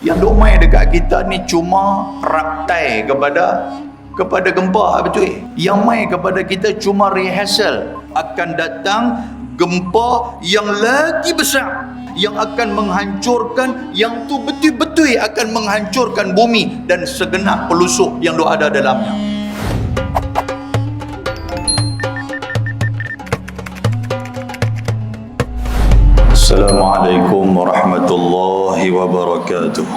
Yang duk main dekat kita ni cuma raptai kepada gempa, betul? Yang main kepada kita cuma rehearsal. Akan datang gempa yang lagi besar, yang akan menghancurkan, yang tu betul-betul akan menghancurkan bumi dan segenap pelusuk yang ada dalamnya. Assalamualaikum warahmatullahi wabarakatuh.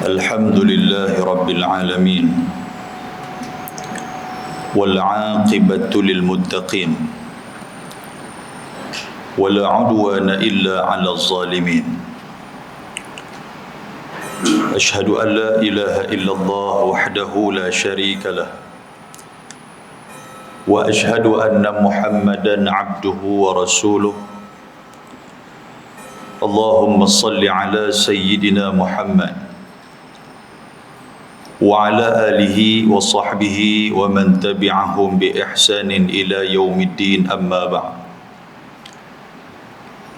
Alhamdulillahi rabbil alamin. Wal 'aqibatu lil muttaqin. Wala 'udwana illa 'alal zalimin. Ashhadu an la ilaha illallah wahdahu la syarika lah. Wa ashhadu anna Muhammadan 'abduhu wa rasuluh. Allahumma salli ala sayyidina Muhammad wa ala alihi wa sahbihi wa man tabi'ahum bi ihsanin ila yaumiddin, amma ba'd.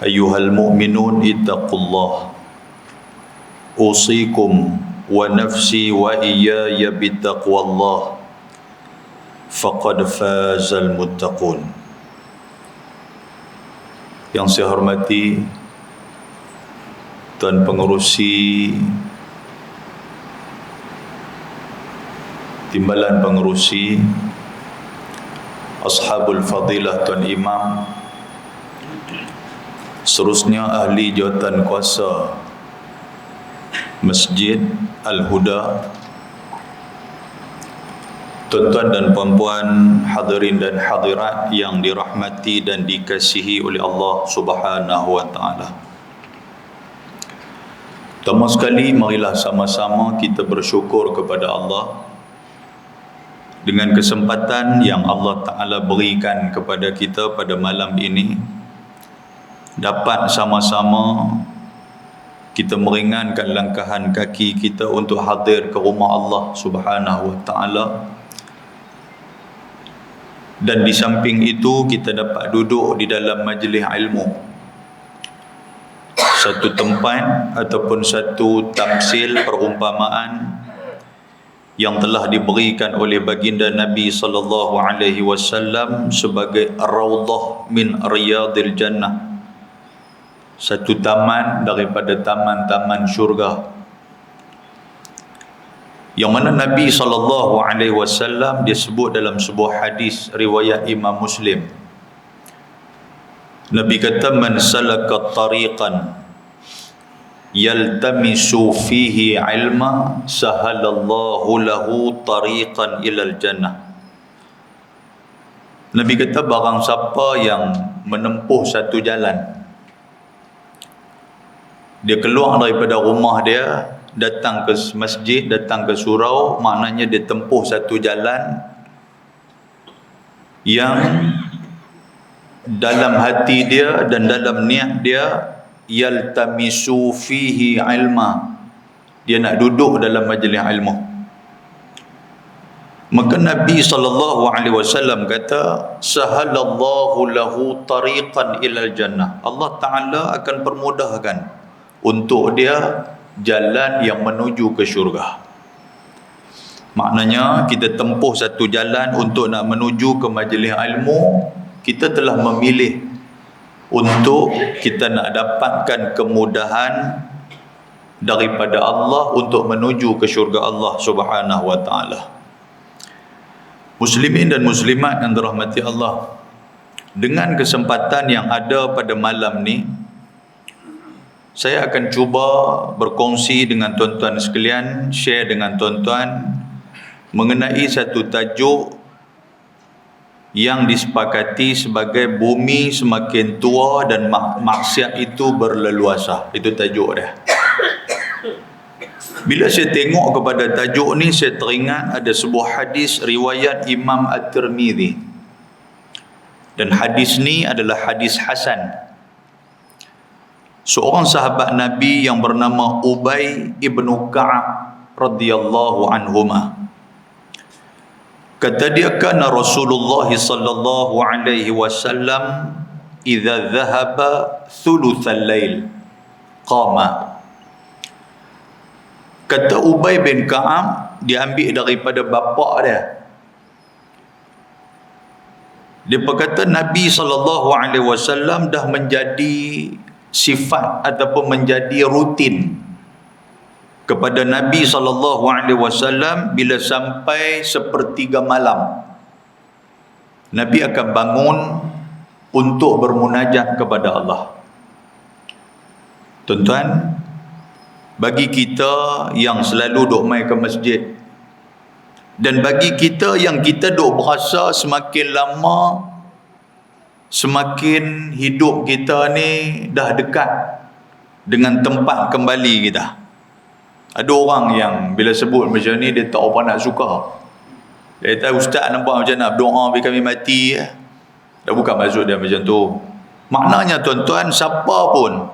Ayyuhal mu'minun ittaqullah. Usikum wa nafsi wa iyaya bittaqwallah. Faqad fazal muttaqun. Yang saya hormati Tuan Pengerusi, Timbalan Pengerusi, Ashabul Fadilah, Tuan Imam, seterusnya ahli jawatan kuasa Masjid Al-Huda, tuan-tuan dan puan-puan, hadirin dan hadirat yang dirahmati dan dikasihi oleh Allah Subhanahu wa taala. Pertama sekali, marilah sama-sama kita bersyukur kepada Allah dengan kesempatan yang Allah Taala berikan kepada kita pada malam ini, dapat sama-sama kita meringankan langkahan kaki kita untuk hadir ke rumah Allah Subhanahu wa taala. Dan di samping itu kita dapat duduk di dalam majlis ilmu, satu tempat ataupun satu tamsil perumpamaan yang telah diberikan oleh baginda Nabi sallallahu alaihi wasallam sebagai raudhah min riyadil jannah, satu taman daripada taman-taman syurga, yang mana Nabi SAW dia sebut dalam sebuah hadis riwayat Imam Muslim. Nabi kata, man salaka tariqan yaltamisu fihi ilma sahalallahu lahu tariqan ilal jannah. Nabi kata, barang siapa yang menempuh satu jalan, dia keluar daripada rumah dia, datang ke masjid, datang ke surau, maknanya dia tempuh satu jalan yang dalam hati dia dan dalam niat dia yaltamisu fihi ilma, dia nak duduk dalam majlis ilmu. Maka Nabi SAW kata, sahalallahu lahu tariqan ilal jannah. Allah Ta'ala akan permudahkan untuk dia jalan yang menuju ke syurga. Maknanya kita tempuh satu jalan untuk nak menuju ke majlis ilmu, kita telah memilih untuk kita nak dapatkan kemudahan daripada Allah untuk menuju ke syurga Allah Subhanahu wa taala. Muslimin dan muslimat yang dirahmati Allah, dengan kesempatan yang ada pada malam ni, saya akan cuba berkongsi dengan tuan-tuan sekalian, share dengan tuan-tuan mengenai satu tajuk yang disepakati sebagai bumi semakin tua dan maksiat itu berleluasa. Itu tajuk dia. Bila saya tengok kepada tajuk ni, saya teringat ada sebuah hadis riwayat Imam At-Tirmidzi. Dan hadis ni adalah hadis hasan. Seorang sahabat Nabi yang bernama Ubay ibnu Ka'ab radhiyallahu anhuma, kata dia, kana Rasulullah sallallahu alaihi wasallam idza dhahaba thulutsal lail qama. Kata Ubay bin Ka'ab, dia ambil daripada bapa dia. Dia berkata Nabi SAW dah menjadi sifat ataupun menjadi rutin kepada Nabi SAW bila sampai sepertiga malam, Nabi akan bangun untuk bermunajat kepada Allah. Tuan-tuan, bagi kita yang selalu duk mai ke masjid, dan bagi kita yang kita duk berasa semakin lama semakin hidup kita ni dah dekat dengan tempat kembali kita. Ada orang yang bila sebut macam ni dia tak apa nak suka. Dia kata ustaz nampak macam nak berdoa bila kami mati. Dah bukan maksud dia macam tu. Maknanya tuan-tuan, siapa pun,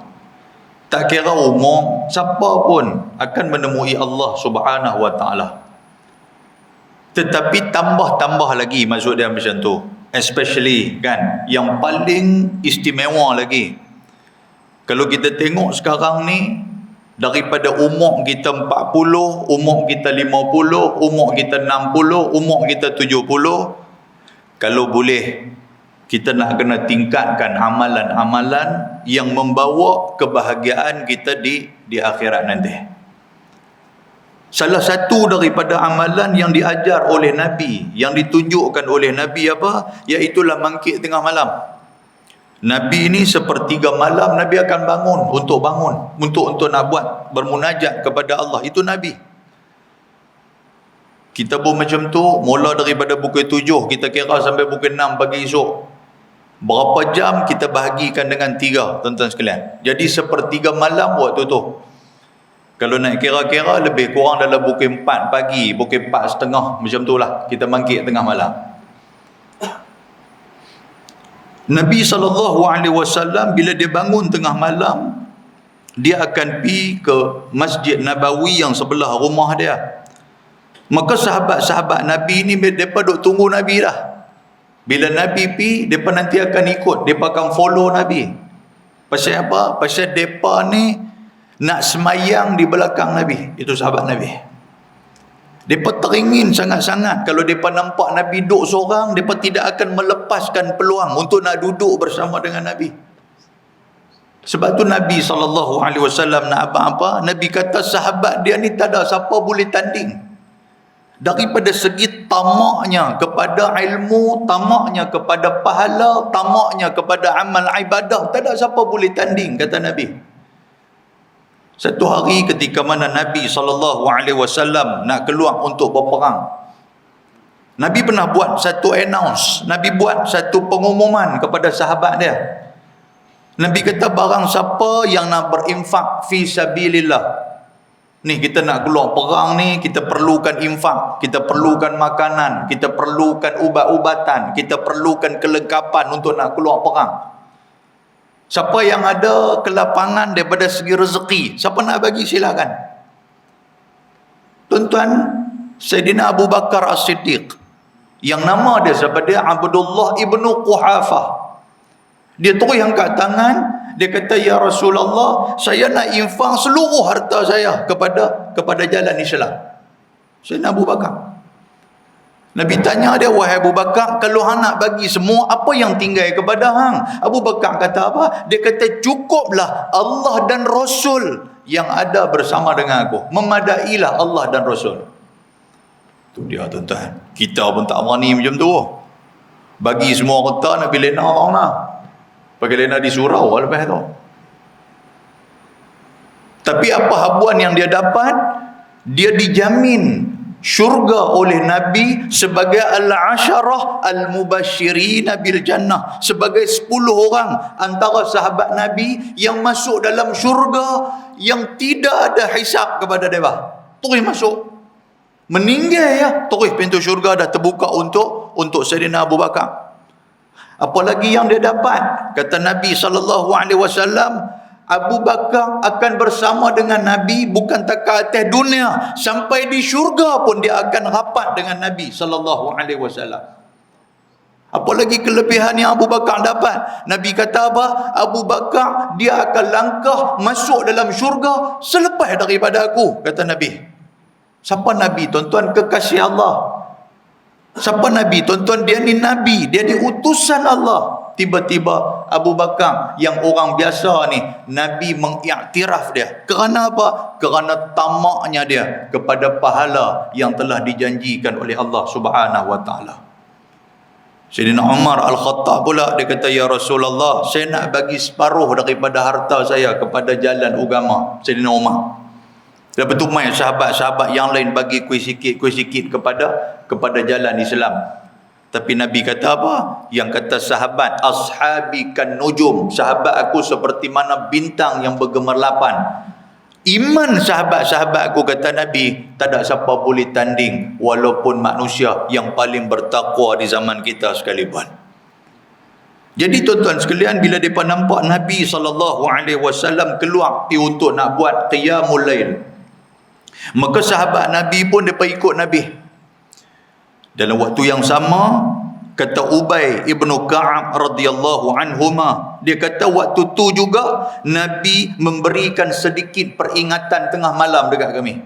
tak kira umur, siapa pun akan menemui Allah Subhanahu Wa Taala. Tetapi tambah lagi, maksud dia macam tu. Especially kan, yang paling istimewa lagi, kalau kita tengok sekarang ni, daripada umur kita 40, umur kita 50, umur kita 60, umur kita 70, kalau boleh kita nak kena tingkatkan amalan-amalan yang membawa kebahagiaan kita di akhirat nanti. Salah satu daripada amalan yang diajar oleh Nabi, yang ditunjukkan oleh Nabi apa? Iaitulah mangkit tengah malam. Nabi ini sepertiga malam Nabi akan bangun untuk nak buat bermunajat kepada Allah. Itu Nabi. Kita pun macam tu, mula daripada pukul 7 kita kira sampai pukul 6 pagi esok. Berapa jam kita bahagikan dengan 3, tuan-tuan sekalian. Jadi sepertiga malam waktu tu. Kalau nak kira-kira lebih kurang dalam pukul 4 pagi, pukul 4:30 macam tu lah kita bangkit tengah malam. Nabi SAW bila dia bangun tengah malam, dia akan pergi ke Masjid Nabawi yang sebelah rumah dia. Maka sahabat-sahabat Nabi ni mereka duk tunggu Nabi dah. Bila Nabi pergi, mereka nanti akan ikut, mereka akan follow Nabi. Pasal apa? Pasal mereka ni nak semayang di belakang Nabi. Itu sahabat Nabi. Mereka teringin sangat-sangat kalau mereka nampak Nabi duduk seorang, mereka tidak akan melepaskan peluang untuk nak duduk bersama dengan Nabi. Sebab tu Nabi SAW nak apa-apa, Nabi kata sahabat dia ni tak ada siapa boleh tanding. Daripada segi tamaknya kepada ilmu, tamaknya kepada pahala, tamaknya kepada amal ibadah, tak ada siapa boleh tanding, kata Nabi. Satu hari ketika mana Nabi SAW nak keluar untuk berperang, Nabi pernah buat satu announce, Nabi buat satu pengumuman kepada sahabat dia. Nabi kata barang siapa yang nak berinfak fi sabilillah, ni kita nak keluar perang ni, kita perlukan infak, kita perlukan makanan, kita perlukan ubat-ubatan, kita perlukan kelengkapan untuk nak keluar perang. Siapa yang ada kelapangan daripada segi rezeki, siapa nak bagi silakan. Tuan-tuan, Sayyidina Abu Bakar As-Siddiq, yang nama dia siapa dia? Abdullah ibnu Quhafah. Dia terus angkat tangan, dia kata, ya Rasulullah, saya nak infak seluruh harta saya kepada jalan Islam. Sayyidina Abu Bakar. Nabi tanya dia, wahai Abu Bakar, kalau hang nak bagi semua, apa yang tinggal kepada hang? Abu Bakar kata apa? Dia kata, cukuplah Allah dan Rasul yang ada bersama dengan aku. Memadailah Allah dan Rasul. Itu dia tuan-tuan. Kita pun tak berani macam tu. Bagi semua harta, Nabi lena orang lah. Pakai lena di surau lepas tu. Tapi apa habuan yang dia dapat? Dia dijamin syurga oleh Nabi sebagai al-asharah al-mubashirin bil jannah, sebagai 10 orang antara sahabat Nabi yang masuk dalam syurga yang tidak ada hisab kepada mereka. Terus masuk, meninggal ya, terus pintu syurga dah terbuka untuk Sayyidina Abu Bakar. Apalagi yang dia dapat? Kata Nabi SAW, Abu Bakar akan bersama dengan Nabi bukan takat atas dunia, sampai di syurga pun dia akan rapat dengan Nabi SAW. Apalagi kelebihan yang Abu Bakar dapat. Nabi kata apa? Abu Bakar dia akan langkah masuk dalam syurga selepas daripada aku, kata Nabi. Siapa Nabi, tuan-tuan? Kekasih Allah. Siapa Nabi, tuan-tuan? Dia ni Nabi, dia ni utusan Allah. Tiba-tiba Abu Bakar yang orang biasa ni, Nabi mengiktiraf dia. Kerana apa? Kerana tamaknya dia kepada pahala yang telah dijanjikan oleh Allah Subhanahu wa taala. Sayyidina Umar Al-Khattab pula, dia kata, ya Rasulullah, saya nak bagi separuh daripada harta saya kepada jalan agama. Sayyidina Umar. Lepas tu mai sahabat-sahabat yang lain bagi kuih sikit kepada jalan Islam. Tapi Nabi kata apa? Yang kata sahabat, ashabi kan nujum, sahabat aku seperti mana bintang yang bergemerlapan. Iman sahabat-sahabat aku, kata Nabi, tak ada siapa boleh tanding walaupun manusia yang paling bertakwa di zaman kita sekalipun. Jadi tuan-tuan sekalian, bila mereka nampak Nabi SAW keluar pergi untuk nak buat qiyamul lail, maka sahabat Nabi pun mereka ikut Nabi. Dalam waktu yang sama, kata Ubay ibnu Ka'ab radhiyallahu anhuma, dia kata waktu tu juga Nabi memberikan sedikit peringatan tengah malam dekat kami.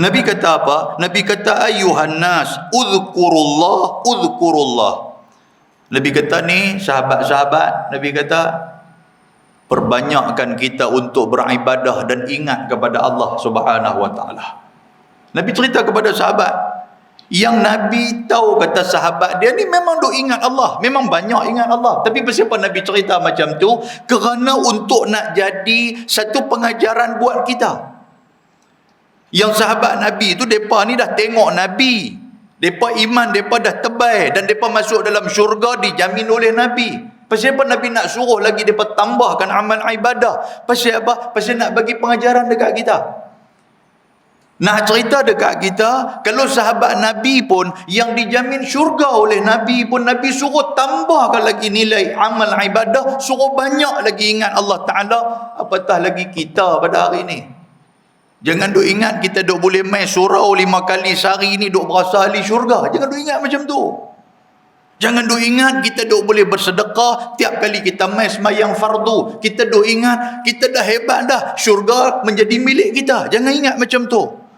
Nabi kata apa? Nabi kata, ayuhan nas, uzkurullah, uzkurullah. Nabi kata ni, sahabat-sahabat, Nabi kata, perbanyakkan kita untuk beribadah dan ingat kepada Allah Subhanahu wa taala. Nabi cerita kepada sahabat. Yang Nabi tahu, kata sahabat dia ni memang duk ingat Allah, memang banyak ingat Allah. Tapi kenapa Nabi cerita macam tu? Kerana untuk nak jadi satu pengajaran buat kita. Yang sahabat Nabi tu, mereka ni dah tengok Nabi, mereka iman, mereka dah tebal, dan mereka masuk dalam syurga dijamin oleh Nabi. Pasal apa Nabi nak suruh lagi mereka tambahkan amal ibadah? Pasal apa? Pasal nak bagi pengajaran dekat kita. Nak cerita dekat kita, kalau sahabat Nabi pun yang dijamin syurga oleh Nabi pun, Nabi suruh tambahkan lagi nilai amal ibadah, suruh banyak lagi ingat Allah Ta'ala, apatah lagi kita pada hari ini. Jangan duk ingat kita duk boleh main surau 5 kali sehari ni duk berasa ahli syurga. Jangan duk ingat macam tu. Jangan duk ingat kita duk boleh bersedekah tiap kali kita main sembahyang fardu. Kita duk ingat kita dah hebat dah, syurga menjadi milik kita. Jangan ingat macam tu.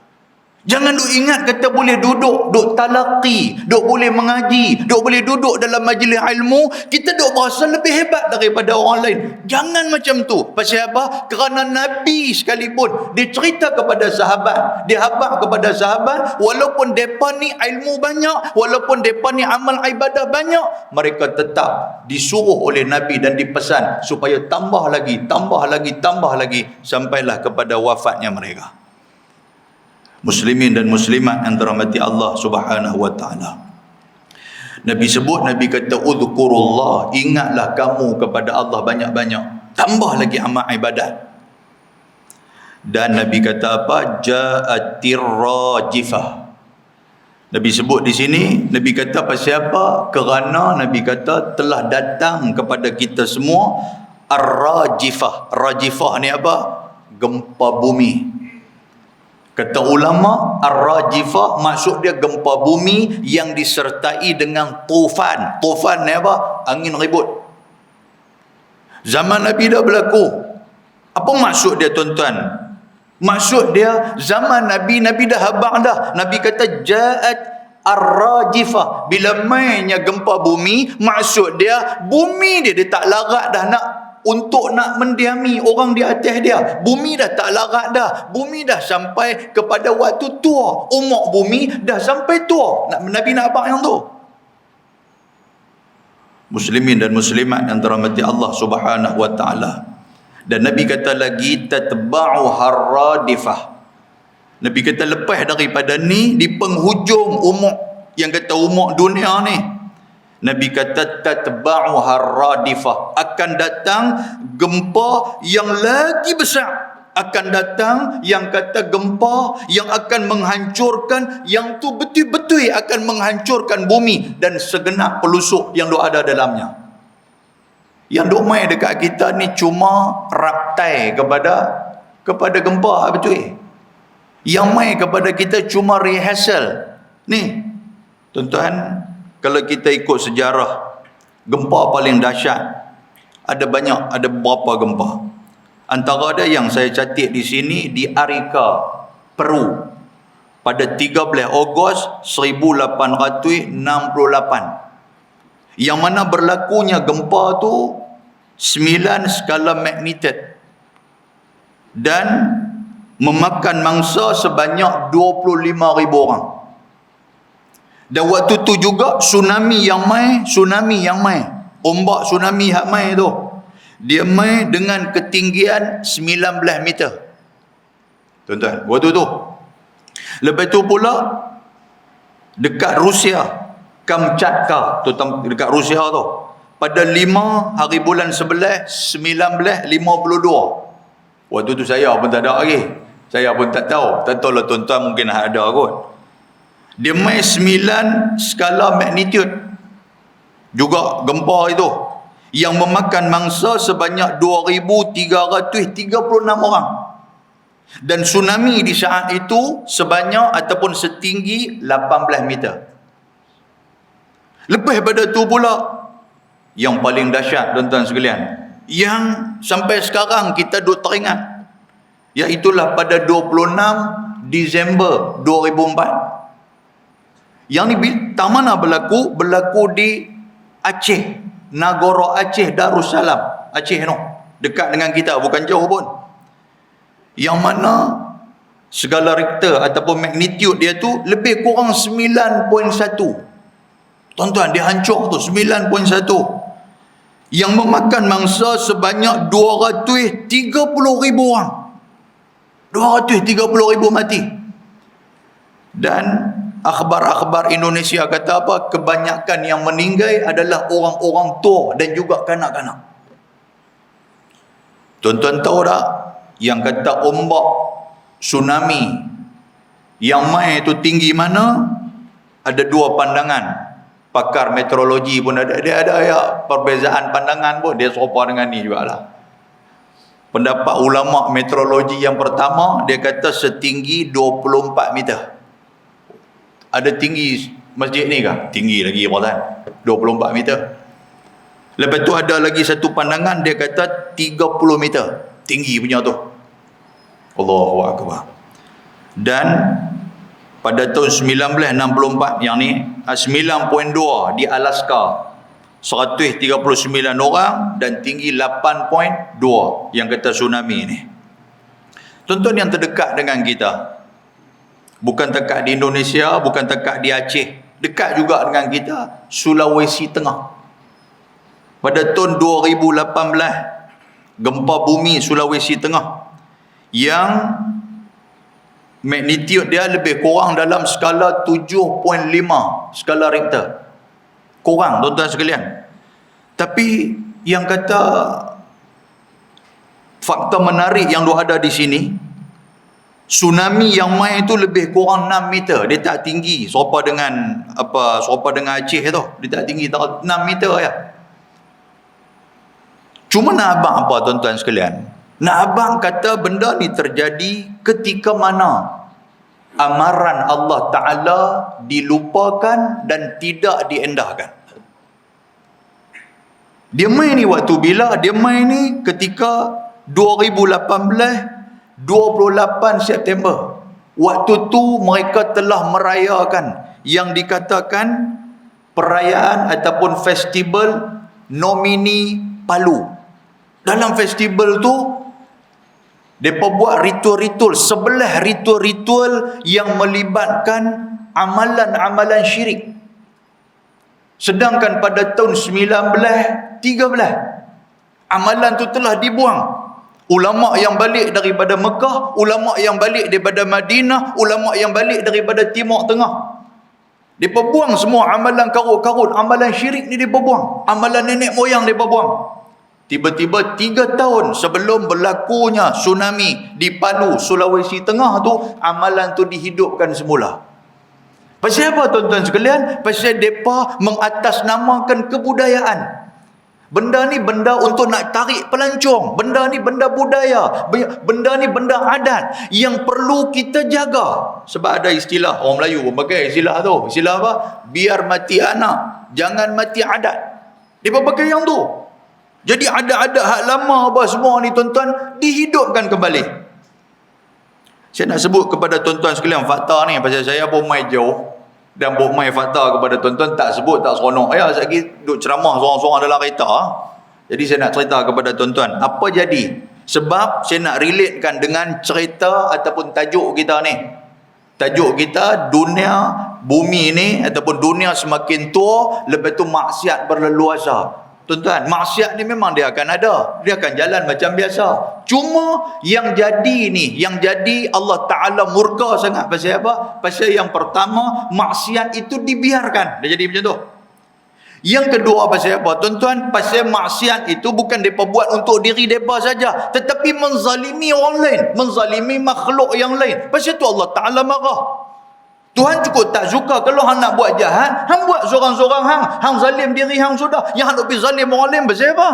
Jangan duk ingat kata boleh duduk, duk talaqi, duk boleh mengaji, duk boleh duduk dalam majlis ilmu, kita duk berasa lebih hebat daripada orang lain. Jangan macam tu. Pasal apa? Kerana Nabi sekalipun, dia cerita kepada sahabat, dia habaq kepada sahabat, walaupun mereka ni ilmu banyak, walaupun mereka ni amal ibadah banyak, mereka tetap disuruh oleh Nabi dan dipesan supaya tambah lagi, sampailah kepada wafatnya mereka. Muslimin dan muslimat yang dirahmati Allah Subhanahu wa taala. Nabi sebut, Nabi kata uzkurullah, ingatlah kamu kepada Allah banyak-banyak, tambah lagi amal ibadat. Dan Nabi kata apa? Ja'atir rajifah. Nabi sebut di sini, Nabi kata pasal apa? Kerana Nabi kata telah datang kepada kita semua ar-rajifah. Rajifah ni apa? Gempa bumi. Kata ulama, ar-rajifah maksud dia gempa bumi yang disertai dengan tufan. Tufan ni apa? Angin ribut. Zaman Nabi dah berlaku. Apa maksud dia tuan-tuan? Maksud dia zaman Nabi, Nabi dah habaq dah. Nabi kata ja'at ar-rajifah. Bila mainnya gempa bumi, maksud dia bumi dia tak larat dah untuk nak mendiami orang di atas dia. Bumi dah tak larat dah. Bumi dah sampai kepada waktu tua. Umur bumi dah sampai tua. Nabi nak apa yang tu? Muslimin dan muslimat yang dirahmati Allah Subhanahu wa taala. Dan Nabi kata lagi tatba'u harradifah. Nabi kata lepas daripada ni, di penghujung umur, yang kata umur dunia ni, Nabi kata tatba'u harradifah, akan datang gempa yang lagi besar. Akan datang yang kata gempa yang akan menghancurkan, yang tu betul-betul akan menghancurkan bumi dan segenap pelusuk yang ada dalamnya. Yang duk main dekat kita ni cuma raptai kepada gempa betul. Yang main kepada kita cuma rehearsal. Ni tuan-tuan, kalau kita ikut sejarah, gempa paling dahsyat ada banyak, ada beberapa gempa. Antara ada yang saya catat di sini di Arica, Peru pada 13 Ogos 1868, yang mana berlakunya gempa tu 9 skala magnitude dan memakan mangsa sebanyak 25,000 orang. Dan waktu tu juga tsunami yang mai, ombak tsunami yang mai tu, dia mai dengan ketinggian 19 meter. Tuan-tuan, waktu tu. Lepas tu pula dekat Rusia, Kamchatka, tu dekat Rusia tu, pada 5 hari bulan 11 1952. Waktu tu saya pun tak ada lagi. Saya pun tak tahu. Tak tahu lah tuan-tuan mungkin ada kot. Dia main 9 skala magnitude juga gempa itu, yang memakan mangsa sebanyak 2,336 orang. Dan tsunami di saat itu sebanyak ataupun setinggi 18 meter. Lepas pada tu pula, yang paling dahsyat tuan-tuan sekalian, yang sampai sekarang kita duk teringat, iaitulah pada 26 Disember 2004. Yang ni tak mana berlaku? Berlaku di Aceh, Nagara Aceh, Darussalam, Aceh no, dekat dengan kita, bukan jauh pun. Yang mana skala Richter ataupun magnitude dia tu lebih kurang 9.1. Tuan-tuan, dia hancur tu 9.1, yang memakan mangsa sebanyak 230,000 orang. 230,000 mati. Dan akhbar-akhbar Indonesia kata apa? Kebanyakan yang meninggal adalah orang-orang tua dan juga kanak-kanak. Tuan-tuan tahu tak, yang kata ombak tsunami yang mai itu tinggi mana? Ada dua pandangan. Pakar meteorologi pun ada, dia ada ya perbezaan pandangan pun, dia serupa dengan ni jugalah. Pendapat ulama meteorologi yang pertama, dia kata setinggi 24 meter. Ada tinggi masjid ni kah? Tinggi lagi kan? 24 meter. Lepas tu ada lagi satu pandangan, dia kata 30 meter. Tinggi punya tu. Allahu Akbar. Dan pada tahun 1964 yang ni, 9.2 di Alaska, 139 orang, dan tinggi 8.2 yang kata tsunami ni. Tuan-tuan yang terdekat dengan kita, bukan dekat di Indonesia, bukan dekat di Aceh, dekat juga dengan kita, Sulawesi Tengah. Pada tahun 2018, gempa bumi Sulawesi Tengah yang magnitude dia lebih kurang dalam skala 7.5 skala Richter. Kurang tuan-tuan sekalian. Tapi yang kata fakta menarik yang ada di sini, tsunami yang main itu lebih kurang 6 meter. Dia tak tinggi serupa dengan Aceh tu. Dia tak tinggi, 6 meter ya. Cuma nak abang apa tuan-tuan sekalian? Nak abang kata benda ni terjadi ketika mana amaran Allah Ta'ala dilupakan dan tidak diendahkan. Dia main ni waktu bila? Dia main ni ketika 2018, 28 September. Waktu tu mereka telah merayakan yang dikatakan perayaan ataupun festival Nomini Palu. Dalam festival tu, mereka buat ritual-ritual, 11 ritual-ritual yang melibatkan amalan-amalan syirik. Sedangkan pada tahun 1913, amalan tu telah dibuang. Ulama yang balik daripada Mekah, ulama yang balik daripada Madinah, ulama yang balik daripada Timur Tengah, mereka buang semua amalan karut-karut, amalan syirik ni mereka buang. Amalan nenek moyang mereka buang. Tiba-tiba 3 tahun sebelum berlakunya tsunami di Palu, Sulawesi Tengah tu, amalan tu dihidupkan semula. Pasal apa tuan-tuan sekalian? Pasal mereka mengatasnamakan kebudayaan. Benda ni benda untuk nak tarik pelancong. Benda ni benda budaya. Benda ni benda adat yang perlu kita jaga. Sebab ada istilah, orang Melayu pun pakai istilah tu. Istilah apa? Biar mati anak, jangan mati adat. Dia pakai yang tu. Jadi adat-adat hak lama apa semua ni tuan-tuan dihidupkan kembali. Saya nak sebut kepada tuan-tuan sekalian fakta ni, pasal saya pun main jauh dan buat main fakta kepada tuan-tuan, tak sebut tak seronok. Sekejap lagi duduk ceramah seorang-seorang dalam kereta. Jadi saya nak cerita kepada tuan-tuan apa jadi. Sebab saya nak relatekan dengan cerita ataupun tajuk kita ni. Tajuk kita, dunia bumi ni ataupun dunia semakin tua, lepas tu maksiat berleluasa. Tuan-tuan, maksiat ni memang dia akan ada. Dia akan jalan macam biasa. Cuma yang jadi ni, yang jadi Allah Ta'ala murka sangat. Pasal apa? Pasal yang pertama, maksiat itu dibiarkan. Dia jadi macam tu. Yang kedua pasal apa? Tuan-tuan, pasal maksiat itu bukan mereka buat untuk diri mereka saja, tetapi menzalimi orang lain, menzalimi makhluk yang lain. Pasal tu Allah Ta'ala marah. Tuhan cukup tak suka kalau hang nak buat jahat, hang buat seorang-seorang hang zalim diri hang sudah. Yang hang nak pergi zalim orang lain pasal apa?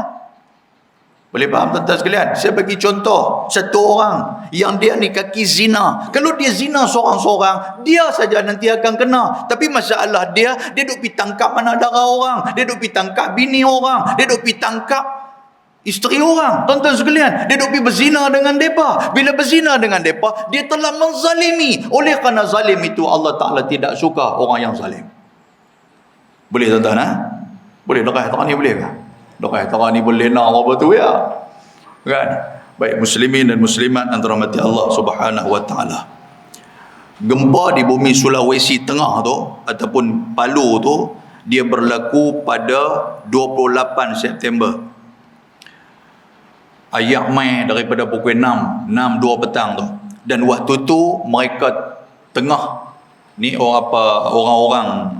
Boleh faham tuan-tuan sekalian? Saya bagi contoh satu orang yang dia ni kaki zina. Kalau dia zina seorang-seorang, dia saja nanti akan kena. Tapi masalah dia duk pergi tangkap mana darah orang, dia duk pergi tangkap bini orang, dia duk pergi tangkap isteri orang. Tuan-tuan sekalian, dia duk pergi berzina dengan mereka. Bila berzina dengan mereka, dia telah menzalimi. Oleh kerana zalim itu, Allah Ta'ala tidak suka orang yang zalim. Boleh tuan-tuan? Boleh lekah tak ni boleh ke? Lekah tak ni boleh nak apa tu ya? Kan? Baik muslimin dan muslimat antara mati Allah Subhanahu wa Ta'ala. Gempa di bumi Sulawesi Tengah tu ataupun Palu tu, dia berlaku pada 28 September. Ayak mai daripada pukul 6, 2 petang tu. Dan waktu tu mereka tengah ni orang-orang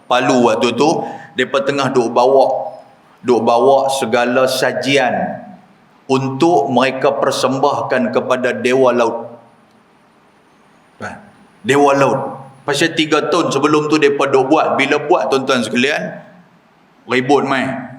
Palu waktu tu, depa tengah duk bawa segala sajian untuk mereka persembahkan kepada Dewa Laut. Dewa Laut. Pasal 3 tahun sebelum tu depa duk buat. Bila buat tuan-tuan sekalian, ribut mai.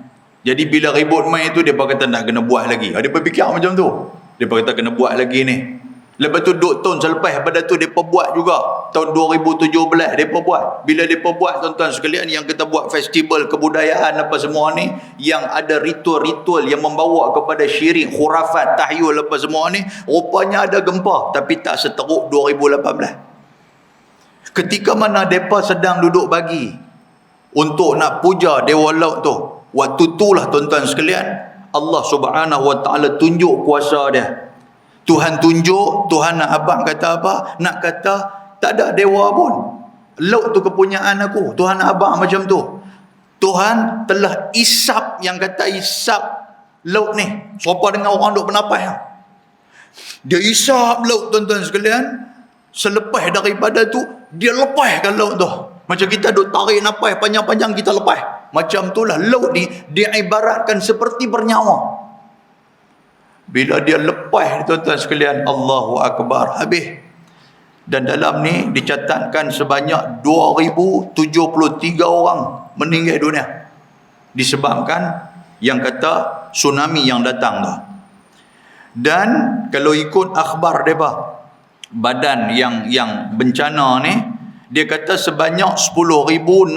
Jadi bila ribut mai tu, mereka kata nak kena buat lagi. Mereka fikir macam tu. Mereka kata kena buat lagi ni. Lepas tu 2 tahun selepas pada tu, mereka buat juga. Tahun 2017 mereka buat. Bila mereka buat tuan-tuan sekalian, yang kita buat festival kebudayaan apa semua ni, yang ada ritual-ritual yang membawa kepada syirik, khurafat, tahyul apa semua ni, rupanya ada gempa. Tapi tak seteruk 2018. Ketika mana mereka sedang duduk bagi untuk nak puja Dewa Laut tu, waktu itulah tuan-tuan sekalian, Allah Subhanahu wa Ta'ala tunjuk kuasa dia. Tuhan tunjuk, Tuhan nak abang kata apa? Nak kata tak ada dewa pun. Laut tu kepunyaan aku. Tuhan nak abang macam tu. Tuhan telah isap, yang kata isap laut ni. Serupa dengan orang duk bernapas. Dia isap laut tuan-tuan sekalian. Selepas daripada tu, dia lepaskan laut tu. Macam kita duk tarik napas panjang-panjang, kita lepas. Macam itulah laut ni diibaratkan seperti bernyawa. Bila dia lepas tuan-tuan sekalian, Allahu Akbar, habis. Dan dalam ni dicatatkan sebanyak 2073 orang meninggal dunia disebabkan yang kata tsunami yang datang tu. Dan kalau ikut akhbar mereka, badan yang bencana ni, dia kata sebanyak 10,679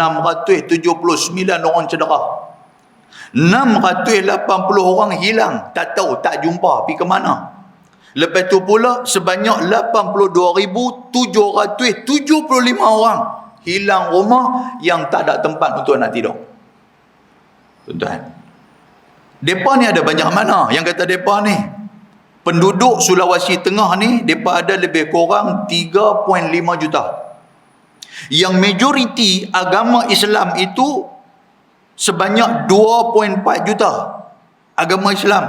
orang cedera. 680 orang hilang, tak tahu, tak jumpa, pergi ke mana. Lepas tu pula sebanyak 82,775 orang hilang rumah, yang tak ada tempat untuk nak tidur. Tuan-tuan, depa ni ada banyak mana? Yang kata depa ni, penduduk Sulawesi Tengah ni, depa ada lebih kurang 3.5 juta. Yang majoriti agama Islam itu sebanyak 2.4 juta agama Islam.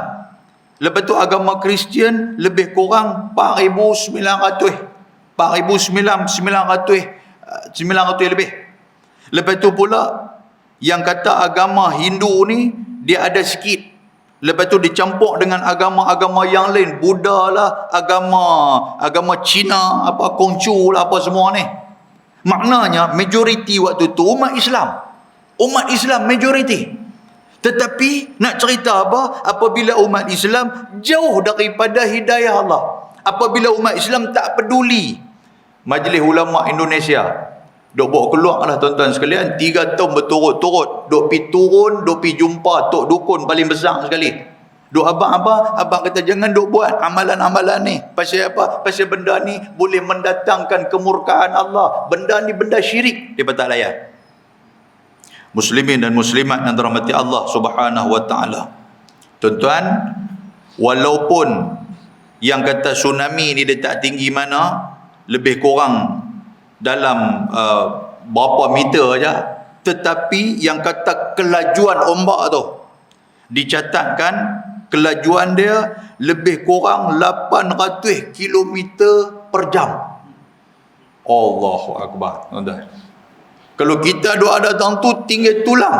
Lepas tu agama Kristian lebih kurang 4,900 lebih. Lepas tu pula yang kata agama Hindu ni, dia ada sikit. Lepas tu dicampur dengan agama-agama yang lain, Buddha lah, agama Cina, apa Konghucu lah, apa semua ni. Maknanya majoriti waktu tu umat Islam. Umat Islam majoriti. Tetapi nak cerita apa? Apabila umat Islam jauh daripada hidayah Allah, apabila umat Islam tak peduli, Majlis Ulama Indonesia dok bawa keluar lah tuan-tuan sekalian, 3 tahun berturut-turut dok pi turun, dok pi jumpa tok dukun paling besar sekali. Dok abang kata jangan dok buat amalan-amalan ni. Pasal apa? Pasal benda ni boleh mendatangkan kemurkaan Allah. Benda ni benda syirik. Dia tak layan. Muslimin dan muslimat yang dirahmati Allah Subhanahu wa taala. Tuan-tuan, walaupun yang kata tsunami ni dia tak tinggi mana, lebih kurang dalam berapa meter aja, tetapi yang kata kelajuan ombak tu dicatatkan kelajuan dia lebih kurang 800 km per jam. Allahu akbar. Kalau kita doa datang tu tinggal tulang,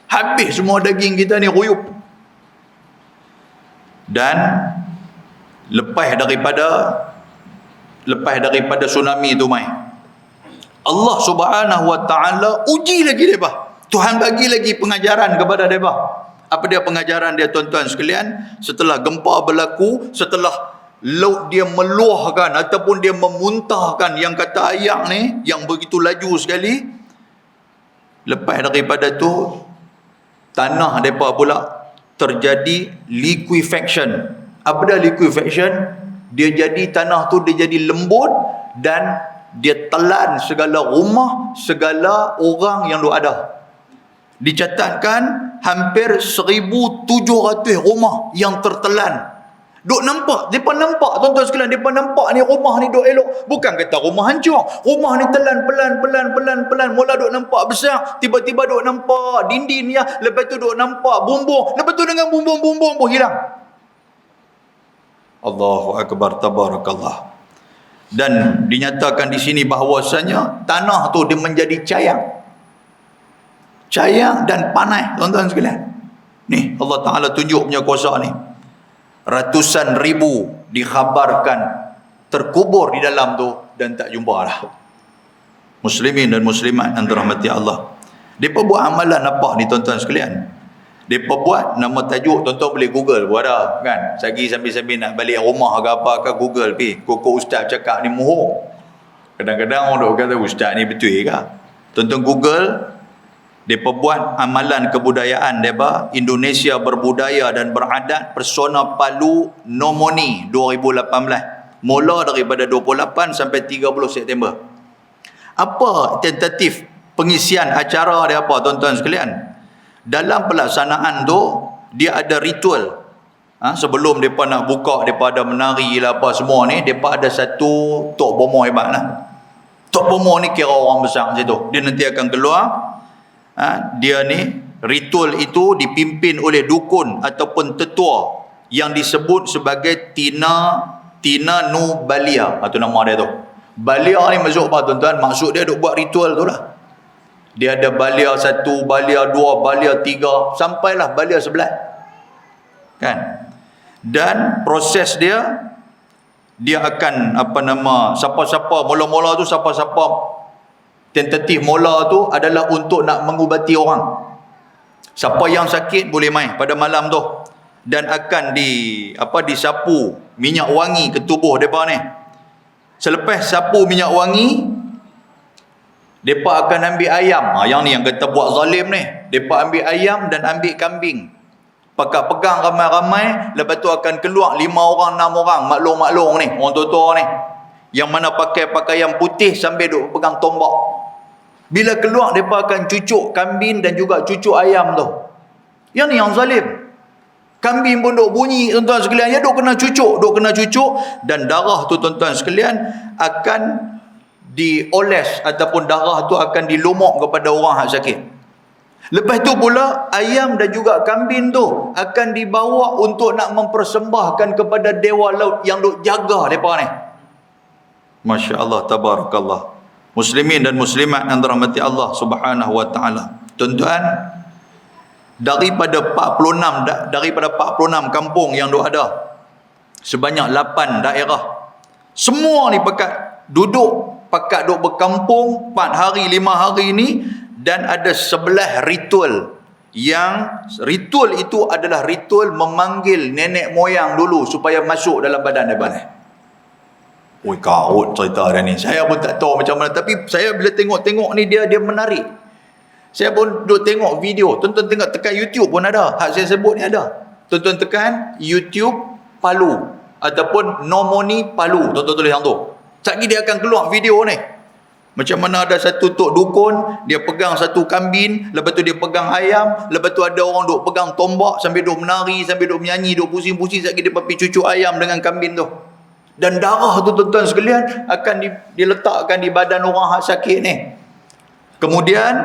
habis semua daging kita ni ruyup. Dan lepas daripada tsunami tu mai, Allah Subhanahu wa taala uji lagi depa. Tuhan bagi lagi pengajaran kepada depa. Apa dia pengajaran dia tuan-tuan sekalian? Setelah gempa berlaku, setelah laut dia meluahkan ataupun dia memuntahkan yang kata air ni yang begitu laju sekali, lepas daripada tu tanah depa pula terjadi liquefaction. Apa dia liquefaction? Dia jadi tanah tu dia jadi lembut dan dia telan segala rumah, segala orang yang ada. Dicatatkan hampir 1,700 rumah yang tertelan. Duk nampak, depa nampak tuan-tuan sekalian, depa nampak ni rumah ni duk elok. Bukan kata rumah hancur. Rumah ni telan pelan. Mula duk nampak besar, tiba-tiba duk nampak dinding ya, lepas tu duk nampak bumbung, lepas tu dengan bumbung-bumbung pun hilang. Allahu akbar, tabarakallah. Dan dinyatakan di sini bahawasanya tanah tu dia menjadi cayang dan panas tuan-tuan sekalian. Ni Allah Taala tunjuk punya kuasa ni. Ratusan ribu dikhabarkan terkubur di dalam tu dan tak jumpa dah. Muslimin dan muslimat yang dirahmati Allah. Depa buat amalan apa ni tuan-tuan sekalian? Depa buat nama tajuk, tuan-tuan boleh Google pun ada kan. Sagi sambil-sambil nak balik rumah ke apa ke Google pi. Koko ustaz cakap ni mohon. Kadang-kadang orang duk kata ustaz ni betul ke? Tuan-tuan Google, depa buat amalan kebudayaan depa Indonesia berbudaya dan beradat Persona Palu Nomoni 2018. Mula daripada 28 sampai 30 September. Apa tentatif pengisian acara dia apa tuan-tuan sekalian? Dalam pelaksanaan tu dia ada ritual. Sebelum depa nak buka, depa ada menari lah apa semua ni, depa ada satu tok bomo hebat lah. Tok bomo ni kira orang besar macam tu. Dia nanti akan keluar. Dia ni ritual itu dipimpin oleh dukun ataupun tetua yang disebut sebagai Tina Nubalia. Itu nama dia tu. Balia ni maksud apa tuan-tuan? Maksud dia duk buat ritual tu lah. Dia ada balia 1, balia 2, balia 3, sampailah balia 11. Kan? Dan proses dia akan siapa-siapa mula-mula tu, siapa-siapa tentatif mula tu adalah untuk nak mengubati orang. Siapa yang sakit boleh mai pada malam tu dan akan disapu minyak wangi ke tubuh depa ni. Selepas sapu minyak wangi, depa akan ambil ayam. Yang ni yang kata buat zalim ni. Depa ambil ayam dan ambil kambing. Pegang ramai-ramai, lepas tu akan keluar 5 orang, 6 orang maklum-maklum ni, orang tua-tua ni, yang mana pakai pakaian putih sambil duk pegang tombak. Bila keluar, mereka akan cucuk kambing dan juga cucuk ayam tu. Yang ni yang zalim. Kambing pun duk bunyi tuan-tuan sekalian. Ya duk kena cucuk. Dan darah tu tuan-tuan sekalian akan dioles ataupun darah tu akan dilumuk kepada orang yang sakit. Lepas tu pula ayam dan juga kambing tu akan dibawa untuk nak mempersembahkan kepada dewa laut yang duk jaga mereka ni. Masya Allah, tabarakallah. Muslimin dan muslimat yang dirahmati Allah Subhanahu wa taala. Tuan-tuan, daripada 46 kampung yang ada sebanyak 8 daerah, semua ni pakat duduk berkampung 4 hari 5 hari ni, dan ada 11 ritual yang ritual itu adalah ritual memanggil nenek moyang dulu supaya masuk dalam badan dia balik. Oi, kaut cerita dia ni. Saya pun tak tahu macam mana, tapi saya bila tengok-tengok ni dia menarik. Saya pun duduk tengok video. Tuan-tuan tengok tekan YouTube pun ada. Hak saya sebut ni ada. Tuan-tuan tekan YouTube Palu ataupun Nomoni Palu. Tuan-tuan tulis yang tu. Sekejap lagi dia akan keluar video ni. Macam mana ada satu tok dukun, dia pegang satu kambing, lepas tu dia pegang ayam, lepas tu ada orang duk pegang tombak sambil duk menari, sambil duk menyanyi, duk pusing-pusing, sekejap lagi dia pergi cucuk ayam dengan kambing tu. Dan darah tu tuan-tuan sekalian akan diletakkan di badan orang hak sakit ni. Kemudian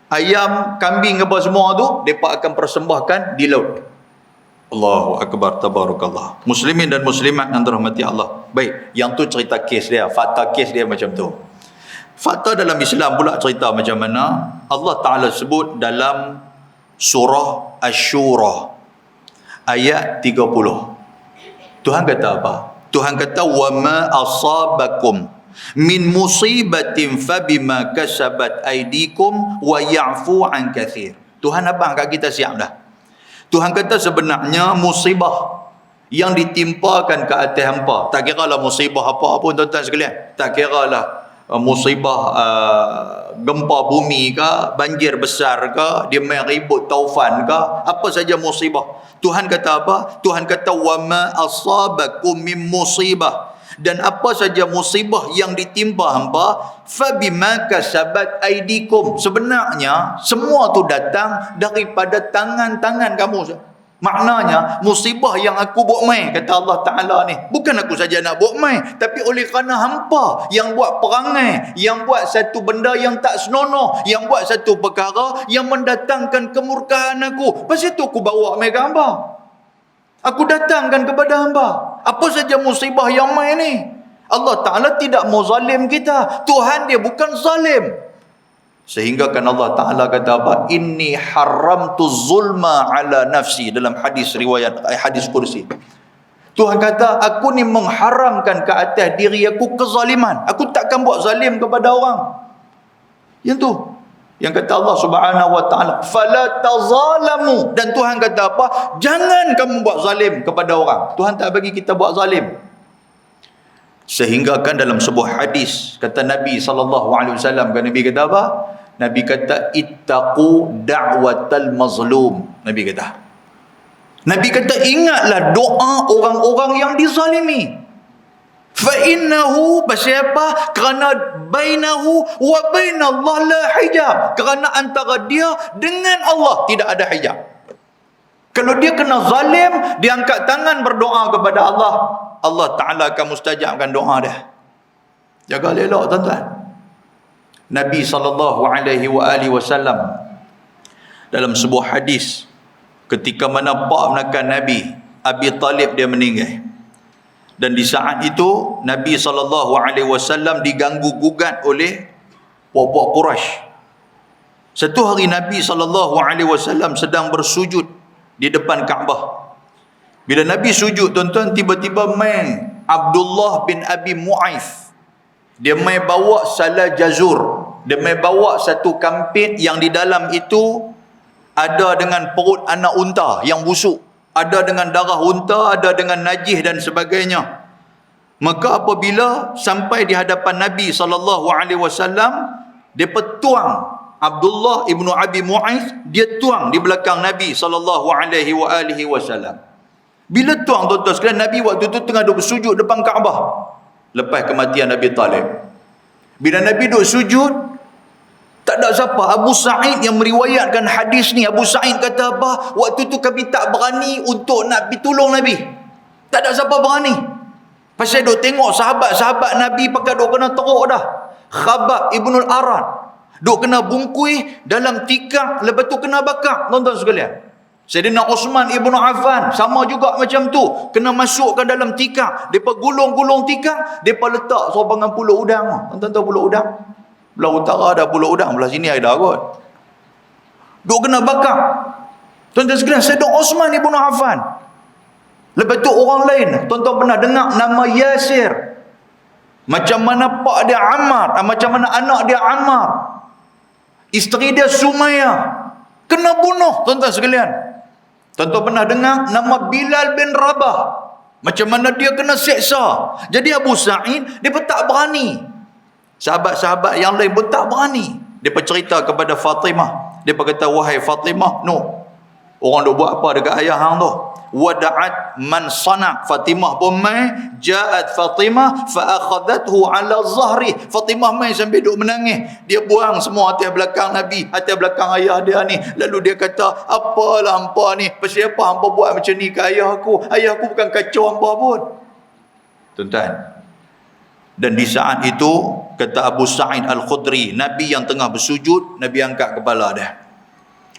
ayam, kambing apa semua tu mereka akan persembahkan di laut. Allahu Akbar, tabarakallah. Muslimin dan muslimat yang dirahmati Allah. Baik, yang tu cerita kes dia, fakta kes dia macam tu. Fakta dalam Islam pula cerita macam mana Allah Ta'ala sebut dalam surah Asy-Syura ayat 30. Tuhan kata apa? Tuhan kata wa ma asabakum min musibatin fabima kasabat aydikum wa ya'fu an katsir. Tuhan abang kat kita siap dah. Tuhan kata sebenarnya musibah yang ditimpakan ke atas hangpa, tak kira lah musibah apa pun tuan-tuan sekalian, tak kira lah musibah gempa bumi ke, banjir besar ke, dia main ribut taufan ke, apa saja musibah. Tuhan kata apa? Tuhan kata wa ma asabakum min musibah, dan apa saja musibah yang ditimpa hamba, fabima kasabat aidikum, sebenarnya semua tu datang daripada tangan-tangan kamu. Maknanya musibah yang aku buat main, kata Allah Ta'ala ni, bukan aku saja nak buat main, tapi oleh kerana hampa yang buat perangai, yang buat satu benda yang tak senonoh, yang buat satu perkara yang mendatangkan kemurkaan aku. Pasal tu aku bawa main ke hamba, aku datangkan kepada hamba. Apa saja musibah yang main ni, Allah Ta'ala tidak mau zalim kita. Tuhan dia bukan zalim. Sehingga kan Allah Ta'ala kata apa? Inni haramtu zulma ala nafsi, dalam hadis riwayat, hadis kursi. Tuhan kata, aku ni mengharamkan ke atas diri aku kezaliman. Aku takkan buat zalim kepada orang. Yang tu yang kata Allah Subhanahu wa Ta'ala, fala tazalamu. Dan Tuhan kata apa? Jangan kamu buat zalim kepada orang. Tuhan tak bagi kita buat zalim. Sehingga kan dalam sebuah hadis kata Nabi SAW, kan Nabi kata apa? Nabi kata ittaqu da'watal mazlum. Nabi kata ingatlah doa orang-orang yang dizalimi. Fa innahu, pasal apa? Kerana bainahu wa bainallah la hijab, kerana antara dia dengan Allah tidak ada hijab. Kalau dia kena zalim, dia angkat tangan berdoa kepada Allah, Allah Ta'ala akan mustajabkan doa dia. Jaga elok tuan-tuan. Nabi SAW dalam sebuah hadis, ketika mana pak menakan Nabi Abi Talib dia meninggal, dan di saat itu Nabi SAW diganggu-gugat oleh puak-puak Quraisy. Satu hari Nabi SAW sedang bersujud di depan Kaabah. Bila Nabi sujud tuan-tuan, tiba-tiba main Abdullah bin Abi Mu'aith, dia main bawa salah jazur, dia main bawa satu kampit yang di dalam itu ada dengan perut anak unta yang busuk, ada dengan darah unta, ada dengan najis dan sebagainya. Maka apabila sampai di hadapan Nabi SAW, dia petuang Abdullah ibnu Abi Mu'aith, dia tuang di belakang Nabi SAW. Bila tuang tuan-tuan sekalian, Nabi waktu itu tengah duduk sujud depan Kaabah lepas kematian Abi Talib. Bila Nabi duduk sujud, tak ada siapa. Abu Sa'id yang meriwayatkan hadis ni, Abu Sa'id kata apa? Waktu tu kami tak berani untuk nak pergi tolong Nabi. Tak ada siapa berani. Pasal duk tengok sahabat-sahabat Nabi pakai duk kena teruk dah. Khabbab ibnul Arad duk kena bungkui dalam tikar, lepas tu kena bakar. Tuan-tuan sekalian, Sayyidina Osman ibnu Affan sama juga macam tu, kena masukkan dalam tikar. Depa gulung-gulung tikar, depa letak sobangan pulut udang. Tuan-tuan tahu pulut udang? Belah utara ada pulut udang, belah sini ada kot. Duk kena bakar. Tuan-tuan sekalian, Sayyidina Osman ibnu Affan. Lepas tu orang lain, tuan-tuan pernah dengar nama Yasir. Macam mana pak dia Ammar, macam mana anak dia Ammar, isteri dia Sumayyah. Kena bunuh, tuan-tuan sekalian. Tuan-tuan pernah dengar nama Bilal bin Rabah, macam mana dia kena seksa. Jadi Abu Sa'id, dia pun tak berani. Sahabat-sahabat yang lain pun tak berani. Dia pun cerita kepada Fatimah. Dia pun kata, wahai Fatimah, no, orang duk buat apa dekat ayah hang tu? Wada'at man sana'. Fatimah pun mai, ja'at Fatimah fa akhadhathu 'ala zahri. Fatimah mai sambil duk menangis. Dia buang semua atas belakang Nabi, atas belakang ayah dia ni. Lalu dia kata, apalah hampa ni? Pasal apa hampa buat macam ni ke ayah aku? Ayah aku bukan kacau hampa pun. Tuan-tuan. Dan di saat itu, kata Abu Sa'id Al-Khudri, Nabi yang tengah bersujud, Nabi angkat kepala dia.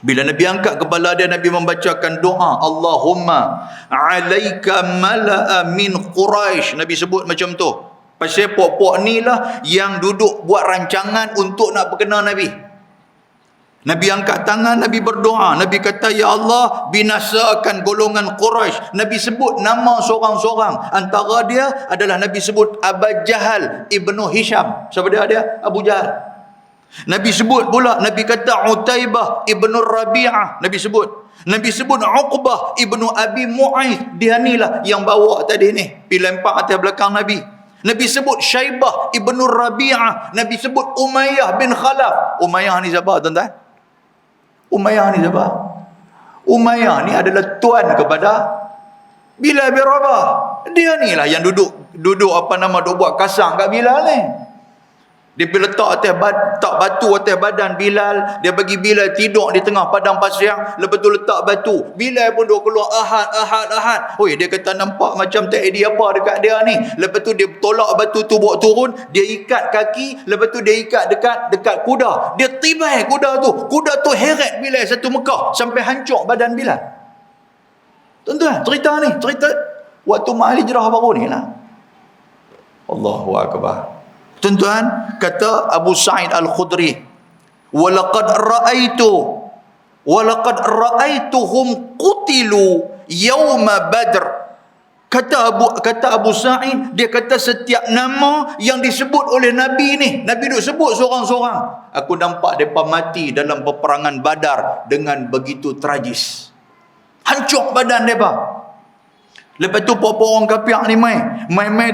Bila Nabi angkat kepala dia, Nabi membacakan doa, Allahumma alaika mala'a min Quraisy. Nabi sebut macam tu. Pasal pok-pok ni lah yang duduk buat rancangan untuk nak berkenal Nabi. Nabi angkat tangan, Nabi berdoa. Nabi kata, ya Allah, binasakan golongan Quraisy. Nabi sebut nama seorang-seorang. Antara dia adalah Nabi sebut Abu Jahal ibnu Hisham. Siapa dia? Abu Jahal. Nabi sebut pula, Nabi kata Utaibah ibnu Rabi'ah. Nabi sebut Uqbah ibnu Abi Mu'ayth. Dia ni lah yang bawa tadi ni, pergi lempar atas belakang Nabi. Nabi sebut Syaibah ibnu Rabi'ah. Nabi sebut Umayyah bin Khalaf. Umayyah ni siapa, tuan-tuan? Umayyah ni siapa? Umayyah ni adalah tuan kepada Bilal bin Rabah. Dia ni lah yang duduk buat kasang kat Bilal ni. Dia pergi letak batu atas badan Bilal. Dia bagi Bilal tidur di tengah padang pasir. Lepas tu letak batu. Bilal pun duk keluar ahad. Oi, dia kata nampak macam tak ada apa dekat dia ni. Lepas tu dia tolak batu tu bawa turun. Dia ikat kaki. Lepas tu dia ikat dekat kuda. Dia tibai kuda tu. Kuda tu heret Bilal satu Mekah. Sampai hancur badan Bilal. Tuan-tuan, cerita waktu Ma'al Hijrah baru ni lah. Allahu Akbar. Tuan-tuan, kata Abu Sa'id Al-Khudri, walaqad ra'aituhum qutilu yawma Badr. Kata Abu Sa'id, dia kata setiap nama yang disebut oleh Nabi ni, Nabi duk sebut seorang-seorang, aku nampak mereka mati dalam peperangan Badar dengan begitu tragis. Hancur badan mereka. Lepas tu orang kafir ni mai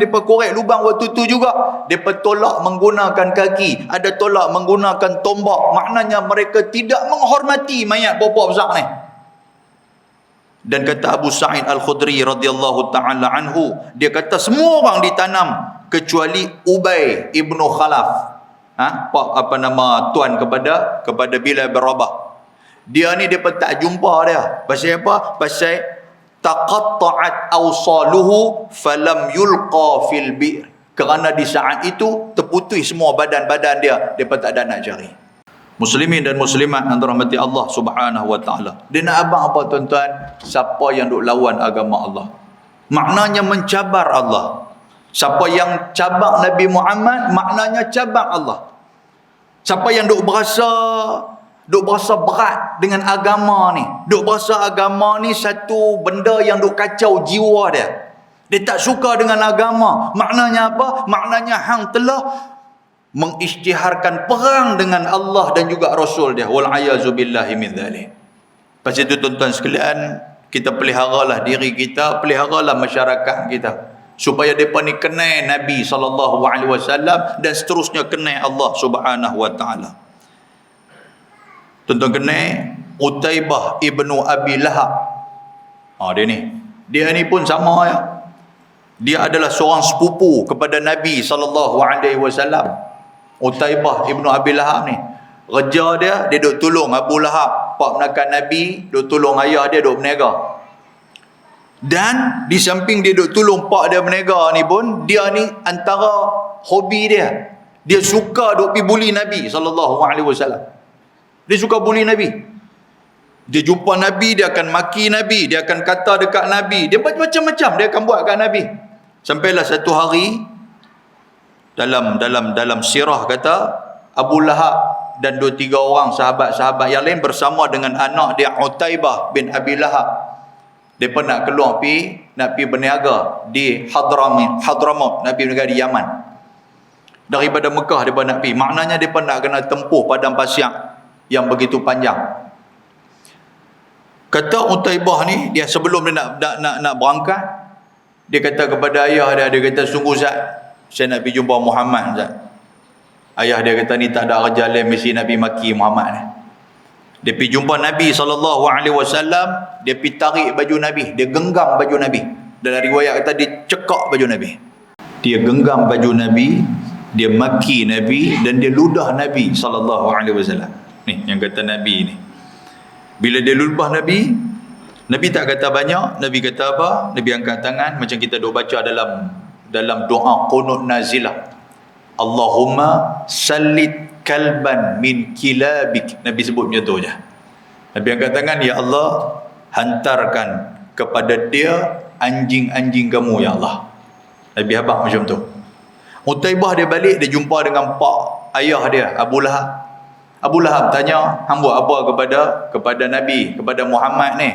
depa korek lubang waktu tu juga. Depa tolak menggunakan kaki, ada tolak menggunakan tombak. Maknanya mereka tidak menghormati mayat bapa besar ni. Dan kata Abu Sa'id Al-Khudri radhiyallahu taala anhu, dia kata semua orang ditanam kecuali Ubay ibnu Khalaf. Tuan kepada Bilal bin Rabah. Dia ni depa tak jumpa dia. Pasal apa? Pasal taqatta'at awsaluhu falam yulqa fil bi'r. Kerana di saat itu terputus semua badan-badan dia. Depa tak ada nak cari. Muslimin dan muslimat yang dirahmati Allah Subhanahu wa taala. Dia nak abang apa, tuan-tuan? Siapa yang duk lawan agama Allah, maknanya mencabar Allah. Siapa yang cabar Nabi Muhammad, maknanya cabar Allah. Siapa yang duk berasa berat dengan agama ni, duk berasa agama ni satu benda yang duk kacau jiwa dia, dia tak suka dengan agama, maknanya apa? Maknanya hang telah mengisytiharkan perang dengan Allah dan juga Rasul dia. Wal'ayazu billahi min dhalik. Pasal itu tuan-tuan sekalian, kita peliharalah diri kita, peliharalah masyarakat kita, supaya mereka ni kenal Nabi SAW dan seterusnya kenal Allah Subhanahu wa ta'ala. Tuan-tuan kenal Utaibah ibnu Abi Lahab. Dia ni pun sama ya. Dia adalah seorang sepupu kepada Nabi SAW. Utaibah ibnu Abi Lahab ni, kerja dia duk tolong Abu Lahab, pak menakan Nabi, duk tolong ayah dia duk berniaga. Dan di samping dia duk tolong pak dia berniaga ni pun, dia ni antara hobi dia, dia suka duk pergi buli Nabi SAW. Dia suka buli Nabi. Dia jumpa Nabi, dia akan maki Nabi, dia akan kata dekat Nabi, dia macam-macam dia akan buat kat Nabi. Sampailah satu hari, dalam sirah kata, Abu Lahab dan 2-3 orang sahabat-sahabat yang lain bersama dengan anak dia Utaibah bin Abi Lahab. Mereka nak keluar nak pergi berniaga di Hadramut, nak pergi berniaga di Yaman. Daripada Mekah mereka nak pergi. Maknanya mereka nak kena tempuh padang pasir yang begitu panjang. Kata Utaibah ni, dia sebelum dia nak berangkat, dia kata kepada ayah dia kata, sungguh Zat, saya nak pergi jumpa Muhammad Zat. Ayah dia kata, ni tak ada kerja lain, mesti Nabi maki Muhammad ni. Dia pergi jumpa Nabi SAW, dia pergi tarik baju Nabi, dia genggam baju Nabi. Dalam riwayat kata dia cekak baju Nabi. Dia genggam baju Nabi, dia maki Nabi, dan dia ludah Nabi SAW. Ni yang kata Nabi ni. Bila dia ludah Nabi, Nabi tak kata banyak. Nabi kata apa? Nabi angkat tangan macam kita duk baca dalam doa qunut nazilah. Allahumma sallit kalban min kilabik. Nabi sebut macam tu je. Nabi angkat tangan, ya Allah, hantarkan kepada dia anjing-anjing kamu, ya Allah. Nabi habaq macam tu. Utaibah dia balik, dia jumpa dengan pak ayah dia, Abu Lahab. Abu Lahab tanya, hang buat apa kepada Nabi, kepada Muhammad ni?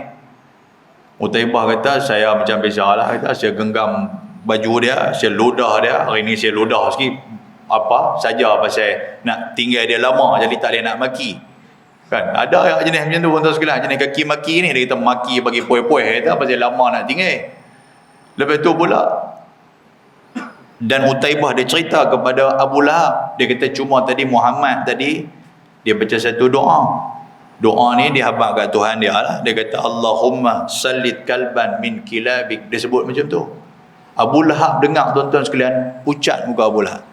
Utaibah kata, saya macam biasalah, kata saya genggam baju dia, saya ludah dia. Hari ni saya ludah sikit apa saja pasal nak tinggal dia lama, jadi tak boleh nak maki. Kan ada yang jenis macam tu tuan sekalian, jenis kaki maki ni, dia kata maki bagi puai-puai, kata pasal lama nak tinggal. Lepas tu pula, dan Utaibah dia cerita kepada Abu Lahab, dia kata cuma tadi Muhammad tadi dia baca satu doa. Doa ni dia habaq kat Tuhan dia lah. Dia kata Allahumma sallit kalban min kilabik. Dia sebut macam tu. Abu Lahab dengar tuan-tuan sekalian, pucat muka Abu Lahab.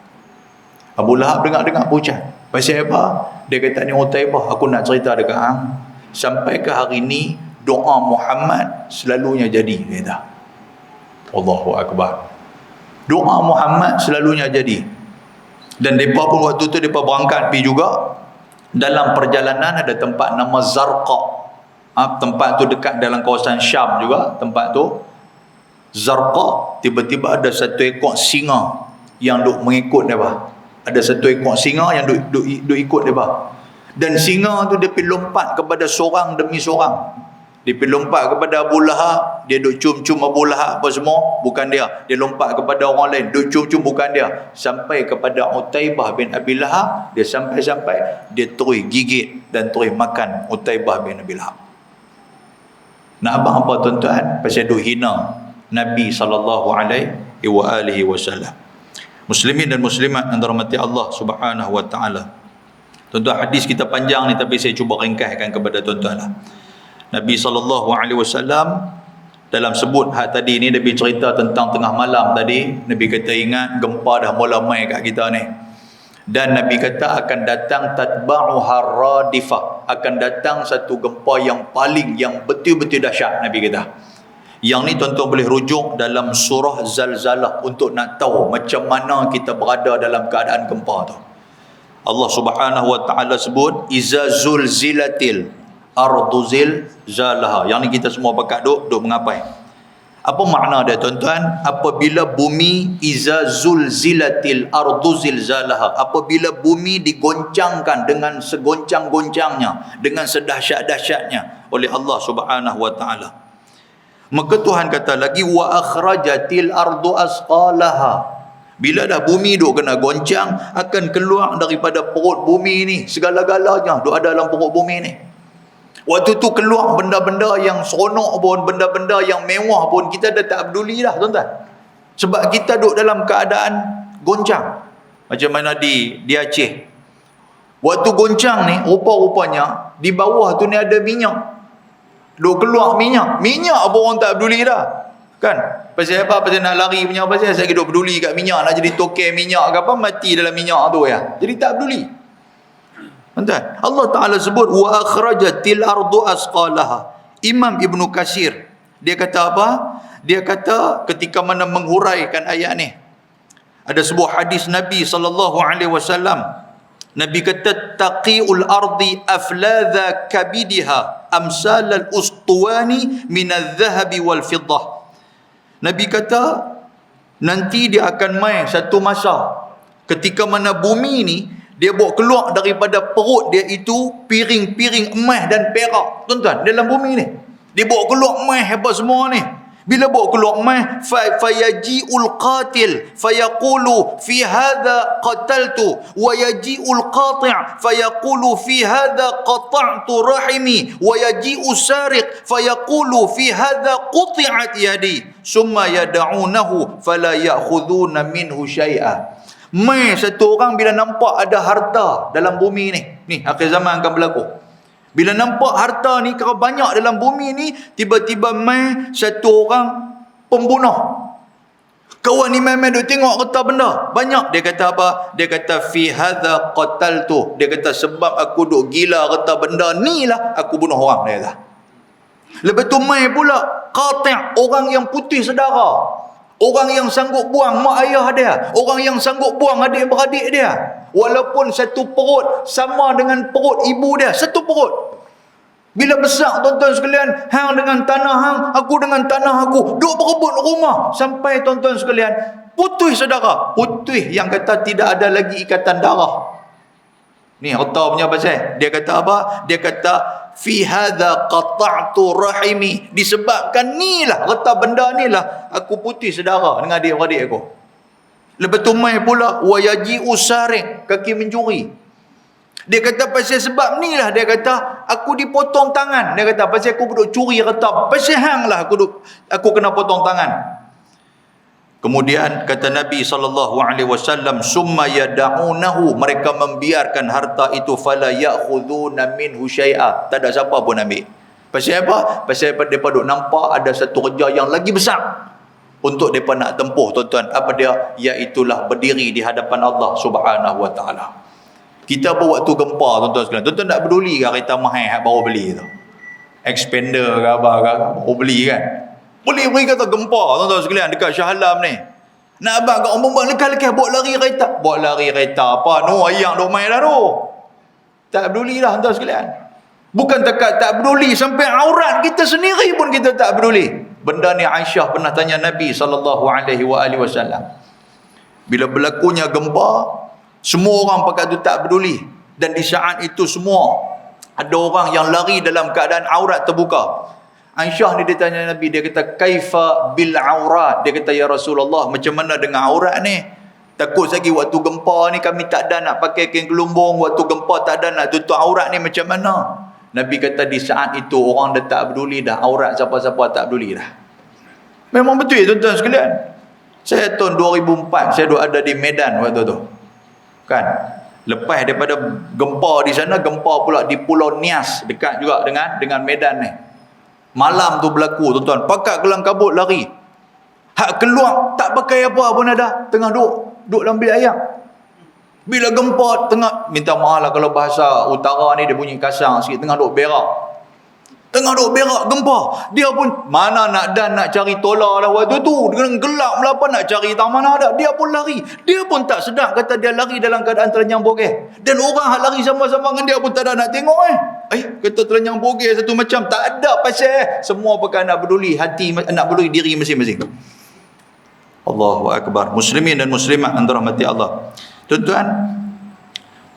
Abu Lahab dengar pucat. Pasal apa? Dia kata ni Utaibah, aku nak cerita dekat hang, sampai ke hari ni doa Muhammad selalunya jadi, dia kata. Allahu Akbar. Doa Muhammad selalunya jadi. Dan mereka pun waktu tu mereka berangkat pergi juga. Dalam perjalanan ada tempat nama Zarqa. Tempat tu dekat dalam kawasan Syam juga. Tempat tu Zarqa. Tiba-tiba ada satu ekor singa yang duk mengikut mereka. Ada satu ekor singa yang duk ikut mereka. Dan singa tu dia pergi lompat kepada seorang demi seorang. Dia pergi lompat kepada Abu Lahab, dia duk cium-cium Abu Lahab apa semua, bukan dia. Dia lompat kepada orang lain, duk cium-cium, bukan dia. Sampai kepada Utaibah bin Abi Lahab, dia sampai dia terus gigit dan terus makan Utaibah bin Abi Lahab. Nak abang apa tuan-tuan? Pasal duk hina Nabi SAW. Muslimin dan muslimat yang dirahmati Allah Subhanahu wa taala. Tuan-tuan, hadis kita panjang ni, tapi saya cuba ringkaskan kepada tuan-tuan lah. Nabi SAW dalam sebut hak tadi ni, Nabi cerita tentang tengah malam tadi. Nabi kata ingat gempa dah mula mai kat kita ni. Dan Nabi kata akan datang tatba'uha radifah, akan datang satu gempa yang betul-betul dahsyat. Nabi kata. Yang ni tuan-tuan boleh rujuk dalam surah Zalzalah untuk nak tahu macam mana kita berada dalam keadaan gempa tu. Allah Subhanahu wa taala sebut iza zulzilatil ardu zilzalaha. Yang ni kita semua pakat duk mengapai. Apa makna dia tuan-tuan? Apabila bumi iza zulzilatil ardu zilzalaha, apabila bumi digoncangkan dengan segoncang-goncangnya, dengan sedahsyat-dahsyatnya oleh Allah Subhanahu wa taala. Maka Tuhan kata lagi wa akhrajatil ardu asqalaha. Bila dah bumi duk kena goncang, akan keluar daripada perut bumi ni segala-galanya duk ada dalam perut bumi ni. Waktu tu keluar benda-benda yang seronok pun, benda-benda yang mewah pun, kita dah tak peduli dah tuan-tuan. Sebab kita duduk dalam keadaan goncang. Macam mana di Aceh. Waktu goncang ni, rupa-rupanya di bawah tu ni ada minyak. Duk keluar minyak. Minyak pun orang tak peduli dah. Kan? Pasal apa? Pasal nak lari punya pasal saya duk peduli kat minyak, nak jadi token minyak ke apa, mati dalam minyak tu ya. Jadi tak peduli. Tuan-tuan, Allah Ta'ala sebut wa akhrajatil ardu asqalaha. Imam Ibn Katsir dia kata apa? Dia kata ketika mana menghuraikan ayat ni, ada sebuah hadis Nabi SAW. Nabi kata taqiul ardi afladha kabidiha amsal al-ustuwani min al-dhahabi wal fiddah. Nabi kata nanti dia akan mai satu masa ketika mana bumi ni dia bawa keluar daripada perut dia itu piring-piring emas dan perak. Tuan-tuan, dalam bumi ni dia bawa keluar emas apa semua ni. Bila bawa keluar mai, fayaji'ul qatil fayaqulu fi hadha qataltu wa yaji'ul qati' fayaqulu fi hadha qata'tu rahimi wa yaji'us sariq fayaqulu fi hadha quti'at yadi summa yad'unahu fala ya'khuduna minhu syai'a. Mai satu orang bila nampak ada harta dalam bumi ni akhir zaman akan berlaku. Bila nampak harta ni kalau banyak dalam bumi ni, tiba-tiba mai satu orang pembunuh. Kawan ni mai duk tengok harta benda banyak, dia kata apa? Dia kata fi hadza qataltu. Dia kata sebab aku duk gila harta benda ni lah aku bunuh orang, dia kata. Lepas tu mai pula qati', orang yang putih sedara. Orang yang sanggup buang mak ayah dia, orang yang sanggup buang adik-beradik dia. Walaupun satu perut sama dengan perut ibu dia, satu perut. Bila besar tuan-tuan sekalian, hang dengan tanah hang, aku dengan tanah aku, duk berebut rumah. Sampai tuan-tuan sekalian, putih saudara. Putih yang kata tidak ada lagi ikatan darah. Ni harta punya pasal. Dia kata apa? Dia kata fi hadza qata'tu rahimi. Disebabkan ni lah harta benda ni lah aku putih saudara dengan adik-beradik aku. Lepas tu mai pula wa yaji'u sariq, kaki mencuri. Dia kata pasal sebab ni lah, dia kata aku dipotong tangan. Dia kata pasal aku duduk curi harta, pasal hang lah aku kena potong tangan. Kemudian kata Nabi SAW, summa yada'unahu, mereka membiarkan harta itu, fala ya'khuduna minhu syai'a, tak ada siapa pun ambil. Pasal apa? Pasal mereka duk nampak ada satu kerja yang lagi besar untuk mereka nak tempuh, tuan-tuan. Apa dia? Iaitulah berdiri di hadapan Allah Subhanahu Wa Taala. Kita pun waktu gempa, tuan-tuan sekalian, tuan-tuan tak peduli ke kereta mahal yang baru beli tu, expander ke apa ke, baru beli kan, boleh beri kata gempa, tuan-tuan sekalian, dekat Shah Alam ni, nak abang kat orang lekas-lekas bawa lari kereta apa no, ayang duk main dah tu. Tak peduli lah tuan-tuan sekalian. Bukan takat tak peduli, sampai aurat kita sendiri pun kita tak peduli. Benda ni Aisyah pernah tanya Nabi SAW. Bila berlakunya gempa, semua orang pakat tu tak peduli. Dan di saat itu semua ada orang yang lari dalam keadaan aurat terbuka. Aisyah ni dia tanya Nabi, dia kata kaifa bil aurat. Dia kata ya Rasulullah, macam mana dengan aurat ni? Takut lagi waktu gempa ni kami tak ada nak pakai kain kelumbung, waktu gempa tak ada nak tutup aurat ni, macam mana? Nabi kata di saat itu orang dah tak peduli dah aurat siapa-siapa, tak peduli dah. Memang betul ya tuan-tuan sekalian. Saya tahun 2004 saya duduk ada di Medan waktu tu. Kan? Lepas daripada gempa di sana, gempa pula di Pulau Nias, dekat juga dengan Medan ni. Malam tu berlaku tuan-tuan, pakat kelang kabut lari. Hak keluar tak pakai apa pun ada, tengah duduk dalam bilik ayam. Bila gempa tengah, minta maaf lah kalau bahasa utara ni dia bunyi kasar sikit, tengah duduk berak gempa, dia pun mana nak cari tola lah waktu tu, dengan gelap lah apa nak cari tak mana ada, dia pun lari, dia pun tak sedap kata dia lari dalam keadaan terlenyang bogeh, dan orang hak lari sama-sama dengan dia pun tak ada nak tengok kata terlenyang bogeh satu macam, tak ada pasal semua pakai nak peduli hati, nak peduli diri masing-masing. Allahu Akbar. Muslimin dan muslimat yang dirahmati Allah, tuan-tuan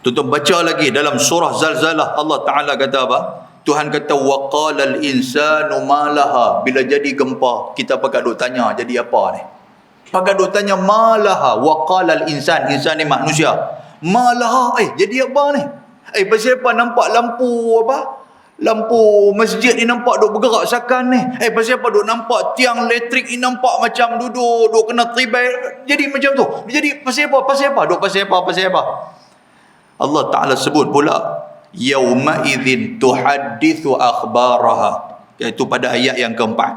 baca lagi dalam surah Zalzalah, Allah Ta'ala kata apa? Tuhan kata waqalal insanu malaha. Bila jadi gempa, kita pakat duk tanya jadi apa ni? Pakat duk tanya malaha. Waqalal insan ni manusia. Malaha, jadi apa ni? Pasal apa nampak lampu masjid ni nampak duk bergerak sakan ni? Pasal apa duk nampak tiang elektrik ni nampak macam duk kena tribai, jadi macam tu. Jadi pasal apa? Duk pasal apa? Allah Ta'ala sebut pula yauma idzin tuhaddithu akhbaraha, iaitu pada ayat yang keempat.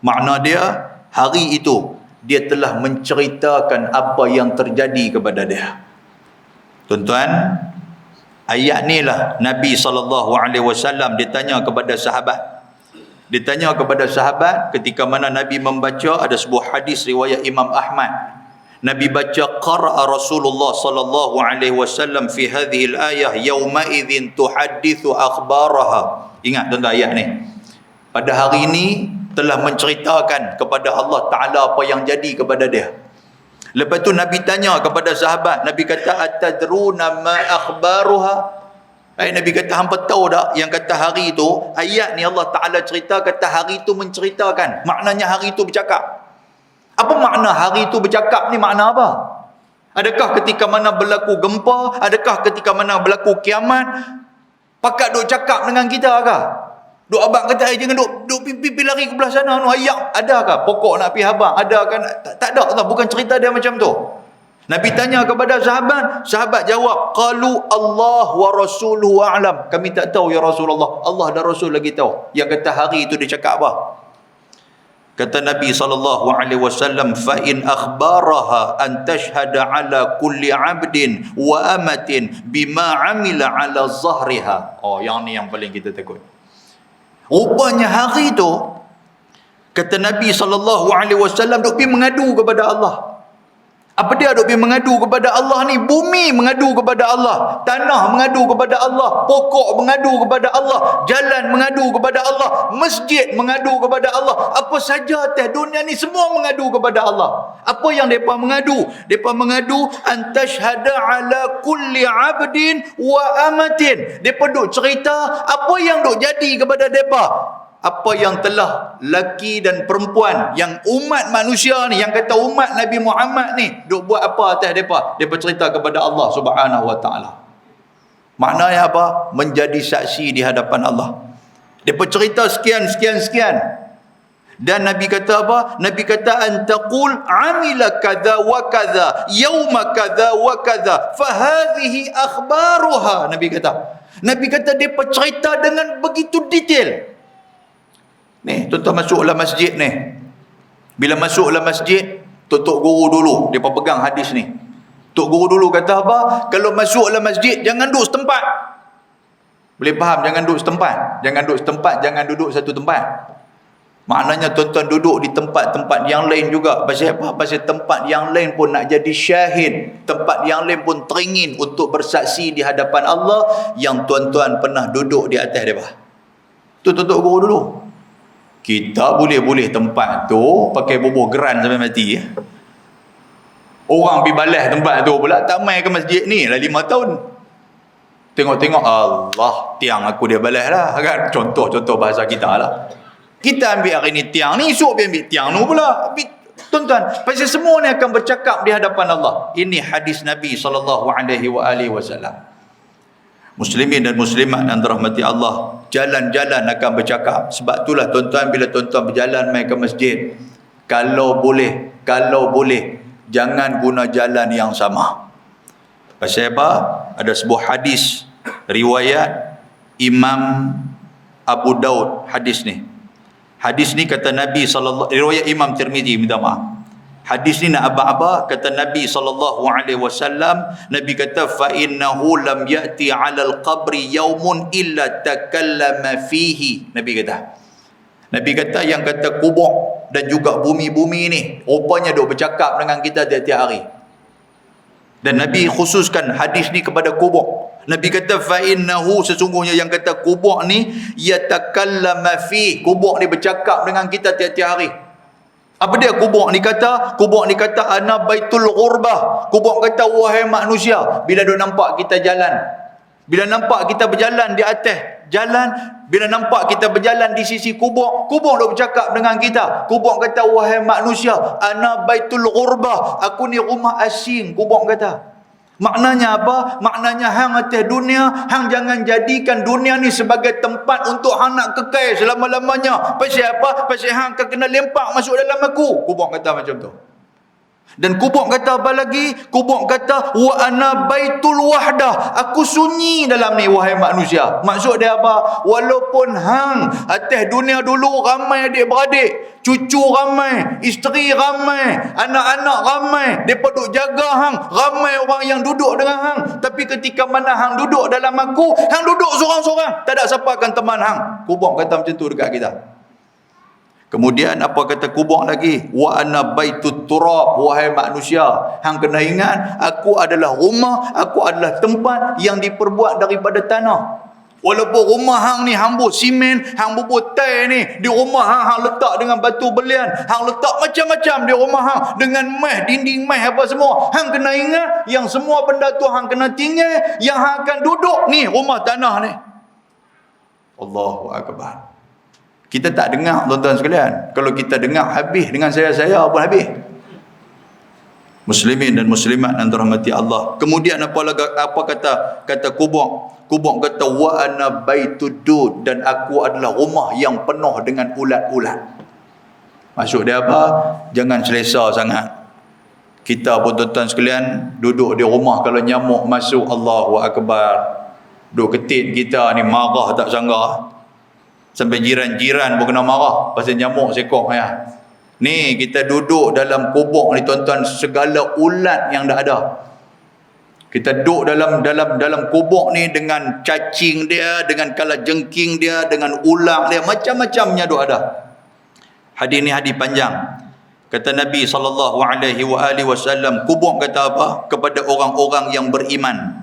Makna dia hari itu dia telah menceritakan apa yang terjadi kepada dia. Tuan-tuan, ayat ni lah Nabi SAW ditanya kepada sahabat ketika mana Nabi membaca, ada sebuah hadis riwayat Imam Ahmad. Nabi baca qara'a Rasulullah sallallahu alaihi wasallam fi hadhihi al-ayah yauma idzin tuhaddithu akhbaraha. Ingat tuan-tuan ayat ni. Pada hari ini telah menceritakan kepada Allah Ta'ala apa yang jadi kepada dia. Lepas tu Nabi tanya kepada sahabat, Nabi kata atadruna ma akhbaruha? Nabi kata, hampa tahu tak yang kata hari tu, ayat ni Allah Ta'ala cerita, kata hari tu menceritakan. Maknanya hari tu bercakap. Apa makna hari tu bercakap ni, makna apa? Adakah ketika mana berlaku gempa? Adakah ketika mana berlaku kiamat? Pakat duk cakap dengan kita kah? Duk abang kata, jangan duk pipi lari ke belah sana. Ayat adakah? Pokok nak pergi habang. Adakah? Tak ada. Bukan cerita dia macam tu. Nabi tanya kepada sahabat jawab, qalu Allah wa rasuluhu a'lam. Kami tak tahu ya Rasulullah, Allah dan Rasul lagi tahu. Yang kata hari itu dia cakap apa? Kata Nabi SAW, fa in akhbaraha an tashhada ala kulli 'abdin wa amatin bima 'amila ala zahriha. Oh, yang ni yang paling kita takut. Rupanya hari itu, kata Nabi SAW, duk pergi mengadu kepada Allah. Apa dia duk pergi mengadu kepada Allah ni? Bumi mengadu kepada Allah, tanah mengadu kepada Allah, pokok mengadu kepada Allah, jalan mengadu kepada Allah, masjid mengadu kepada Allah. Apa saja atas dunia ni semua mengadu kepada Allah. Apa yang depa mengadu? Depa mengadu antashhada ala kulli 'abdin wa amatin. Depa duk cerita apa yang duk jadi kepada depa. Apa yang telah laki dan perempuan, yang umat manusia ni, yang kata umat Nabi Muhammad ni, duk buat apa atas mereka? Mereka cerita kepada Allah Subhanahu Wa Taala. Maknanya apa? Menjadi saksi di hadapan Allah. Mereka cerita sekian. Dan Nabi kata apa? Nabi kata, antaqul amila kadha wa kadha yauma kadha wa kadha fahadhihi akhbaruha. Nabi kata mereka cerita dengan begitu detail. Ni, tuan-tuan masuklah masjid ni. Bila masuklah masjid, Tok Guru dulu, dia pegang hadis ni. Tok Guru dulu kata apa? Kalau masuklah masjid, jangan duduk setempat. Boleh faham? Jangan duduk setempat. Jangan duduk satu tempat. Maknanya tuan-tuan duduk di tempat-tempat yang lain juga. Pasal apa? Pasal tempat yang lain pun nak jadi syahid. Tempat yang lain pun teringin untuk bersaksi di hadapan Allah yang tuan-tuan pernah duduk di atas dia. Tu Tok Guru dulu. Kita boleh tempat tu pakai bubuh geran sampai mati. Orang pergi balas tempat tu pula tak mai ke masjid ni dah 5 tahun. Tengok Allah, tiang aku dia balas lah kan. Contoh bahasa kita lah. Kita ambil hari ni tiang ni, esok pergi ambil tiang tu pula. Tuan-tuan, pasal semua ni akan bercakap di hadapan Allah. Ini hadis Nabi SAW. Muslimin dan muslimat yang dirahmati Allah, jalan-jalan akan bercakap. Sebab itulah tuan-tuan, bila tuan-tuan berjalan mai ke masjid, kalau boleh jangan guna jalan yang sama. Pasal apa? Ada sebuah hadis riwayat Imam Abu Daud. Hadis ni kata Nabi sallallahu, riwayat Imam Tirmizi, minta maaf. Hadis ni nak abang-abang, kata Nabi SAW, Nabi kata, fa innahu lam ya'ti 'alal qabri yaumun illa takallama fihi. Nabi kata yang kata kubur dan juga bumi-bumi ni rupanya duk bercakap dengan kita tiap-tiap hari. Dan Nabi khususkan hadis ni kepada kubur. Nabi kata, fa innahu, sesungguhnya yang kata kubur ni, yatakallama fi, kubur ni bercakap dengan kita tiap-tiap hari. Apa dia kubur ni kata? Kubur ni kata, ana baitul ghurbah. Kubur kata, wahai manusia, bila duk nampak kita jalan, bila nampak kita berjalan di atas jalan, bila nampak kita berjalan di sisi kubur duk bercakap dengan kita. Kubur kata, wahai manusia, ana baitul ghurbah, aku ni rumah asing. Kubur kata, maknanya apa? Maknanya hang atas dunia, hang jangan jadikan dunia ni sebagai tempat untuk hang nak kekal selama-lamanya. Pasal apa? Pasal hang akan kena lempak masuk dalam aku. Kubur kata macam tu. Dan kubur kata apa lagi? Kubur kata, wa ana baitul wahdah, aku sunyi dalam ni wahai manusia. Maksud dia apa? Walaupun hang atas dunia dulu ramai adik-beradik, cucu ramai, isteri ramai, anak-anak ramai, depa duk jaga hang, ramai orang yang duduk dengan hang, tapi ketika mana hang duduk dalam aku, hang duduk seorang-seorang, tak ada siapa akan teman hang. Kubur kata macam tu dekat kita. Kemudian apa kata kubur lagi? Wa ana baitut turab, wahai manusia, hang kena ingat, aku adalah rumah, aku adalah tempat yang diperbuat daripada tanah. Walaupun rumah hang ni hang buat simen, hang buat tai ni, di rumah hang letak dengan batu belian, hang letak macam-macam di rumah hang dengan meh, dinding meh apa semua. Hang kena ingat yang semua benda tu hang kena tinggal, yang hang akan duduk ni rumah tanah ni. Allahu akbar. Kita tak dengar tuan-tuan sekalian. Kalau kita dengar habis dengan saya pun habis. Muslimin dan muslimat yang dirahmati Allah. Kemudian apa kata kubur? Kubur kata wa ana baitud dud, dan aku adalah rumah yang penuh dengan ulat-ulat. Maksud dia apa? Jangan selesa sangat. Kita pun tuan-tuan sekalian duduk di rumah, kalau nyamuk masuk, Allahu akbar. Duk ketit kita ni marah tak sangka. Sampai jiran-jiran pun kena marah pasal nyamuk sekok ya. Ni kita duduk dalam kubur ni tuan-tuan, segala ulat yang dah ada. Kita duduk dalam kubur ni dengan cacing dia, dengan kalajengking dia, dengan ulang dia, macam-macamnya duk ada. Hadis ni hadis panjang. Kata Nabi SAW, kubur kata apa? Kepada orang-orang yang beriman.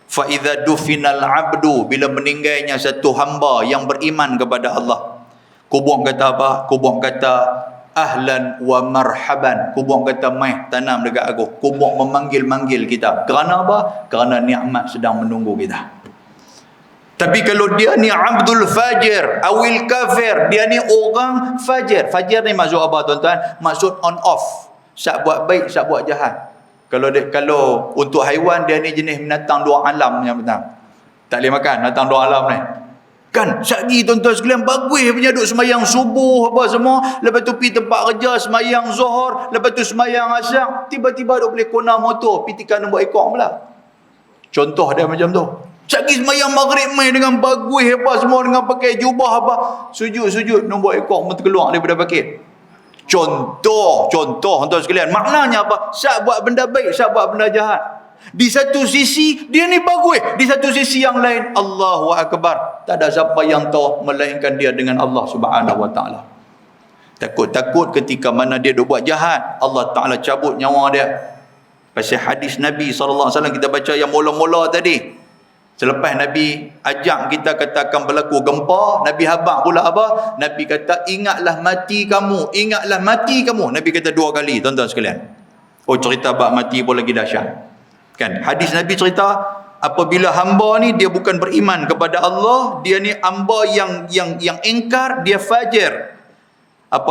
Fa idza dufinal abdu, bila meninggalnya satu hamba yang beriman kepada Allah. Kubur kata apa? Kubur kata ahlan wa marhaban. Kubur kata mai tanam dekat aku. Kubur memanggil-manggil kita. Kerana apa? Kerana nikmat sedang menunggu kita. Tapi kalau dia ni abdul fajir awil kafir, dia ni orang fajir. Fajir ni maksud apa tuan-tuan? Maksud on off. Syak buat baik, syak buat jahat. Kalau untuk haiwan, dia ni jenis binatang dua alam yang benar. Tak boleh makan binatang dua alam ni. Kan syagi tuan-tuan sekalian, bagus punya duk semayang subuh apa semua, lepas tu pergi tempat kerja semayang zuhur, lepas tu semayang asar, tiba-tiba duk boleh kona motor pitikan nombor ekor pula. Contoh dia macam tu. Syagi semayang maghrib mai dengan bagus apa semua, dengan pakai jubah apa, sujud nombor ekor terkeluar daripada pakit. Contoh tuan-tuan sekalian, maknanya apa? Syak buat benda baik, syak buat benda jahat. Di satu sisi dia ni bagus, di satu sisi yang lain Allahu akbar, tak ada siapa yang tahu melainkan dia dengan Allah Subhanahu wa taala. Takut ketika mana dia duk buat jahat, Allah Taala cabut nyawa dia. Pasal hadis Nabi SAW kita baca yang mula-mula tadi, selepas Nabi ajak kita kata akan berlaku gempa, Nabi habaq pula apa? Nabi kata ingatlah mati kamu, ingatlah mati kamu. Nabi kata 2 kali tuan-tuan sekalian. Oh, cerita bab mati pun lagi dahsyat. Kan hadis Nabi cerita apabila hamba ni dia bukan beriman kepada Allah, dia ni hamba yang ingkar, dia fajir. Apa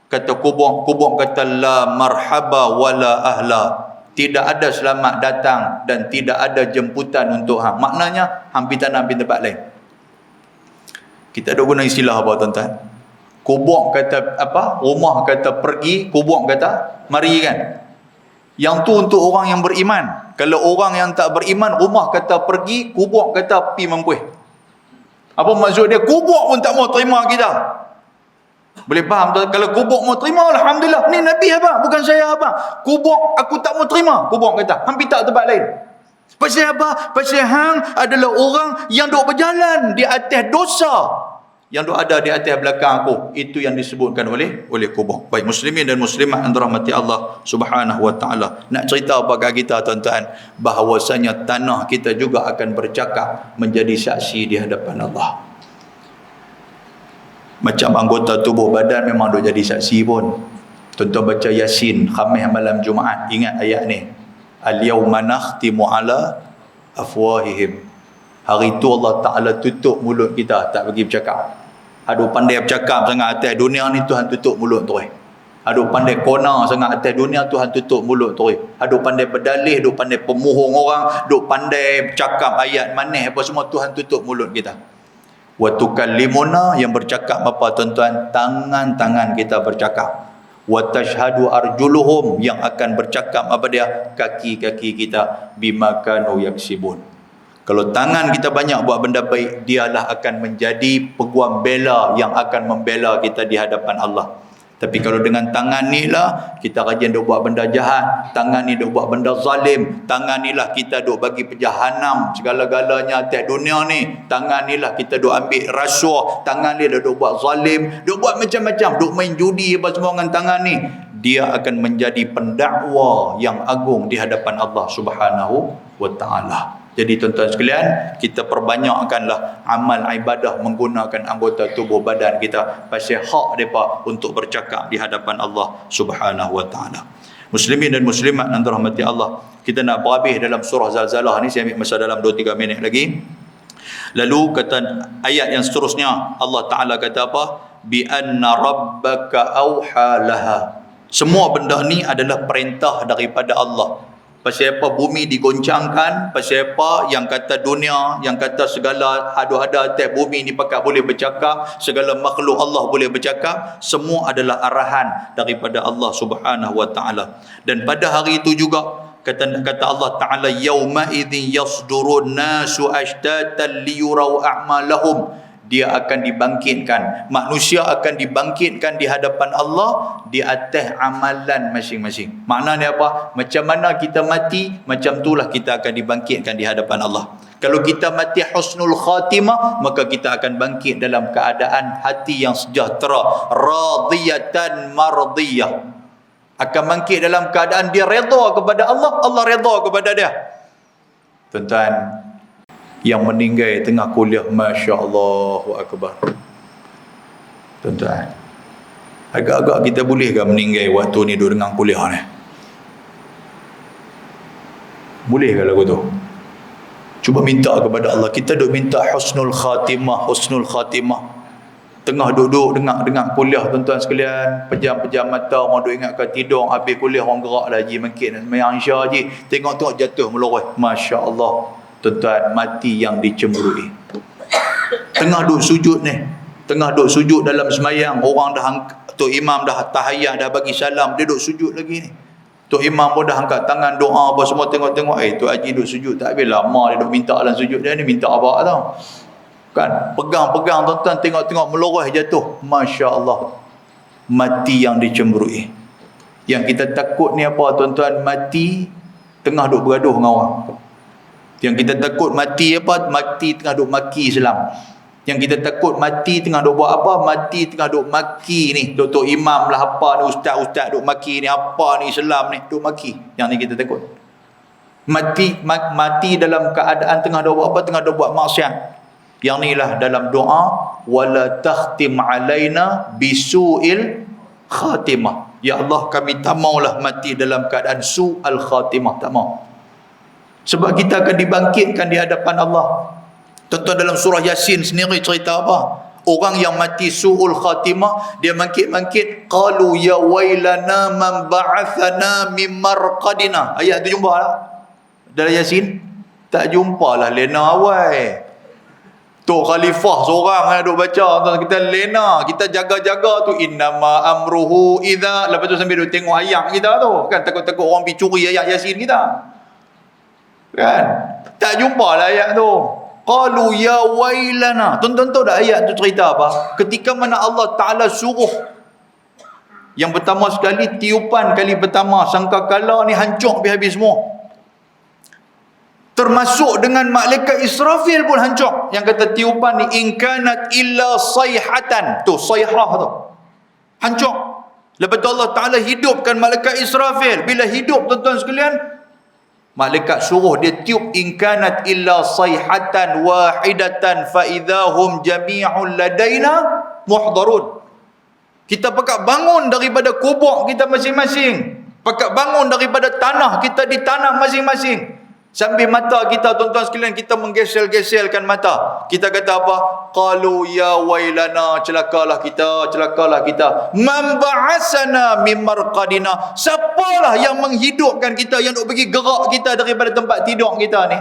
kata kubur kata la marhaba wala ahla. Tidak ada selamat datang dan tidak ada jemputan untuk hang. Maknanya hang pergi tanam di tempat lain. Kita ada guna istilah apa tuan-tuan? Kubur kata apa? Rumah kata pergi, kubur kata mari kan. Yang tu untuk orang yang beriman. Kalau orang yang tak beriman, rumah kata pergi, kubur kata pi mempuih. Apa maksud dia? Kubur pun tak mau terima kita. Boleh faham tak? Kalau kubur mau terima, alhamdulillah. Ni Nabi apa? Bukan saya apa? Kubur aku tak mau terima. Kubur kata, hang pi tak tempat lain. Pasal apa? Pasal hang adalah orang yang duk berjalan di atas dosa, yang duk ada di atas belakang aku. Itu yang disebutkan oleh kubur. Baik muslimin dan muslimat yang dirahmati Allah Subhanahu wa taala. Nak cerita apa kat kita tuan-tuan? Bahawasanya tanah kita juga akan bercakap, menjadi saksi di hadapan Allah. Macam anggota tubuh badan memang duk jadi saksi pun. Tuan-tuan baca Yasin Khamis malam Jumaat, ingat ayat ni. Al-yawma nakhtimu ala afwahihim. Hari itu Allah Ta'ala tutup mulut kita, tak bagi bercakap. Aduh pandai bercakap sangat atas dunia ni, Tuhan tutup mulut terus. Aduh pandai kona sangat atas dunia, Tuhan tutup mulut terus. Aduh pandai berdalih, aduh pandai pemohong orang, aduh pandai bercakap ayat manis apa semua, Tuhan tutup mulut kita. Wa tukallimuna, yang bercakap apa tuan-tuan? Tangan-tangan kita bercakap. Wa tashhadu arjuluhum, yang akan bercakap apa dia? Kaki-kaki kita. Bima kanu yaksibun. Kalau tangan kita banyak buat benda baik, dialah akan menjadi peguam bela yang akan membela kita di hadapan Allah. Tapi kalau dengan tangan ni lah kita rajin duk buat benda jahat, tangan ni duk buat benda zalim, tangan ni lah kita duk bagi jahanam segala-galanya atas dunia ni, tangan ni lah kita duk ambil rasuah, tangan ni lah duk buat zalim, duk buat macam-macam, duk main judi apa semua dengan tangan ni, dia akan menjadi pendakwa yang agung di hadapan Allah Subhanahu wa taala. Jadi tuan-tuan sekalian, kita perbanyakkanlah amal ibadah menggunakan anggota tubuh badan kita pasal hak mereka untuk bercakap di hadapan Allah Subhanahu wa taala. Muslimin dan muslimat yang dirahmati Allah, kita nak berhabis dalam surah Zalzalah ni, saya ambil masa dalam 2-3 minit lagi. Lalu kata ayat yang seterusnya, Allah Taala kata apa? Bi anna rabbaka auha laha. Semua benda ni adalah perintah daripada Allah. Pasal apa bumi digoncangkan, pasal apa yang kata dunia, yang kata segala ada atas bumi ni pakat boleh bercakap, segala makhluk Allah boleh bercakap, semua adalah arahan daripada Allah Subhanahu wa taala. Dan pada hari itu juga kata Allah Taala, yauma idzin yasdurun nasu ashtatan liyurau a'malahum. Dia akan dibangkitkan, manusia akan dibangkitkan di hadapan Allah di atas amalan masing-masing. Maknanya apa? Macam mana kita mati, macam itulah kita akan dibangkitkan di hadapan Allah. Kalau kita mati husnul khatimah, maka kita akan bangkit dalam keadaan hati yang sejahtera, radiyatan mardiyah. Akan bangkit dalam keadaan dia redha kepada Allah, Allah redha kepada dia. Tuan-tuan, yang meninggal tengah kuliah, Masya Allahu Akbar. Tuan-tuan, agak-agak kita boleh ke meninggal waktu ni duduk dengan kuliah ni? Boleh ke lagu tu? Cuba minta kepada Allah, kita duk minta husnul khatimah, husnul khatimah. Tengah duduk dengar kuliah, tuan-tuan sekalian, pejam-pejam mata, orang duk ingatkan tidur, habis kuliah orang gerak lah haji, mungkin semayang Isya haji, tengok-tengok jatuh meloreh. Masya Allah. Tuan-tuan, mati yang dicemburui. Tengah duduk sujud ni, tengah duduk sujud dalam semayang, orang dah Tok Imam dah tahiyat, dah bagi salam, dia duduk sujud lagi ni. Tok Imam pun dah angkat tangan doa apa semua, tengok-tengok, Tok Haji duduk sujud, tak habis lama dia duduk minta dalam sujud dia ni, minta apa tau. Kan, pegang-pegang tuan-tuan, tengok-tengok meloreh jatuh. Masya Allah, mati yang dicemburui. Yang kita takut ni apa tuan-tuan? Mati tengah duduk bergaduh dengan orang. Yang kita takut mati apa? Mati tengah duk maki Islam. Yang kita takut mati tengah duk buat apa? Mati tengah duk maki ni Tok Imam lah, apa ni, ustaz-ustaz duk maki ni, apa ni Islam ni, duk maki. Yang ni kita takut. Mati dalam keadaan tengah duk buat apa? Tengah duk buat maksiat. Yang ni lah dalam doa, wala takhtim alaina bisu'il khatimah. Ya Allah, kami tak maulah mati dalam keadaan su'al khatimah, tak mau. Sebab kita akan dibangkitkan di hadapan Allah. Tuan-tuan, dalam surah Yasin sendiri cerita apa? Orang yang mati su'ul khatimah, dia bangkit-bangkit, qalu ya wailana man ba'athana min marqadina. Ayat tu jumpa tak? Dalam Yasin? Tak jumpa lah lena awal. Tok Khalifah seorang yang duk baca, kita lena, kita jaga-jaga tu, innama amruhu idza, lepas tu sambil duk tengok ayat kita tu, kan takut-takut orang pergi curi ayat Yasin kita. Kan, tak jumpa lah ayat tu. Qalu ya wailana. Tuan-tuan tahu tak ayat tu cerita apa? Ketika mana Allah Ta'ala suruh, yang pertama sekali, tiupan kali pertama, sangkakala ni hancur habis-habis semua, termasuk dengan malaikat Israfil pun hancur. Yang kata tiupan ni, in kanat illa sayhatan, tu sayhah tu, hancur. Lepas tu Allah Ta'ala hidupkan malaikat Israfil. Bila hidup tuan-tuan sekalian, malaikat suruh dia tiup, in kanat illa sayhatan wahidatan fa idahum jami'un ladaina muhdarun. Kita pakat bangun daripada kubur kita masing-masing, pakat bangun daripada tanah kita di tanah masing-masing. Sambil mata kita, tuan-tuan sekalian, kita menggesel-geselkan mata. Kita kata apa? Qalu ya wailana, celakalah kita, celakalah kita. Man ba'asana min marqadina. Siapalah yang menghidupkan kita, yang nak bagi gerak kita daripada tempat tidur kita ni?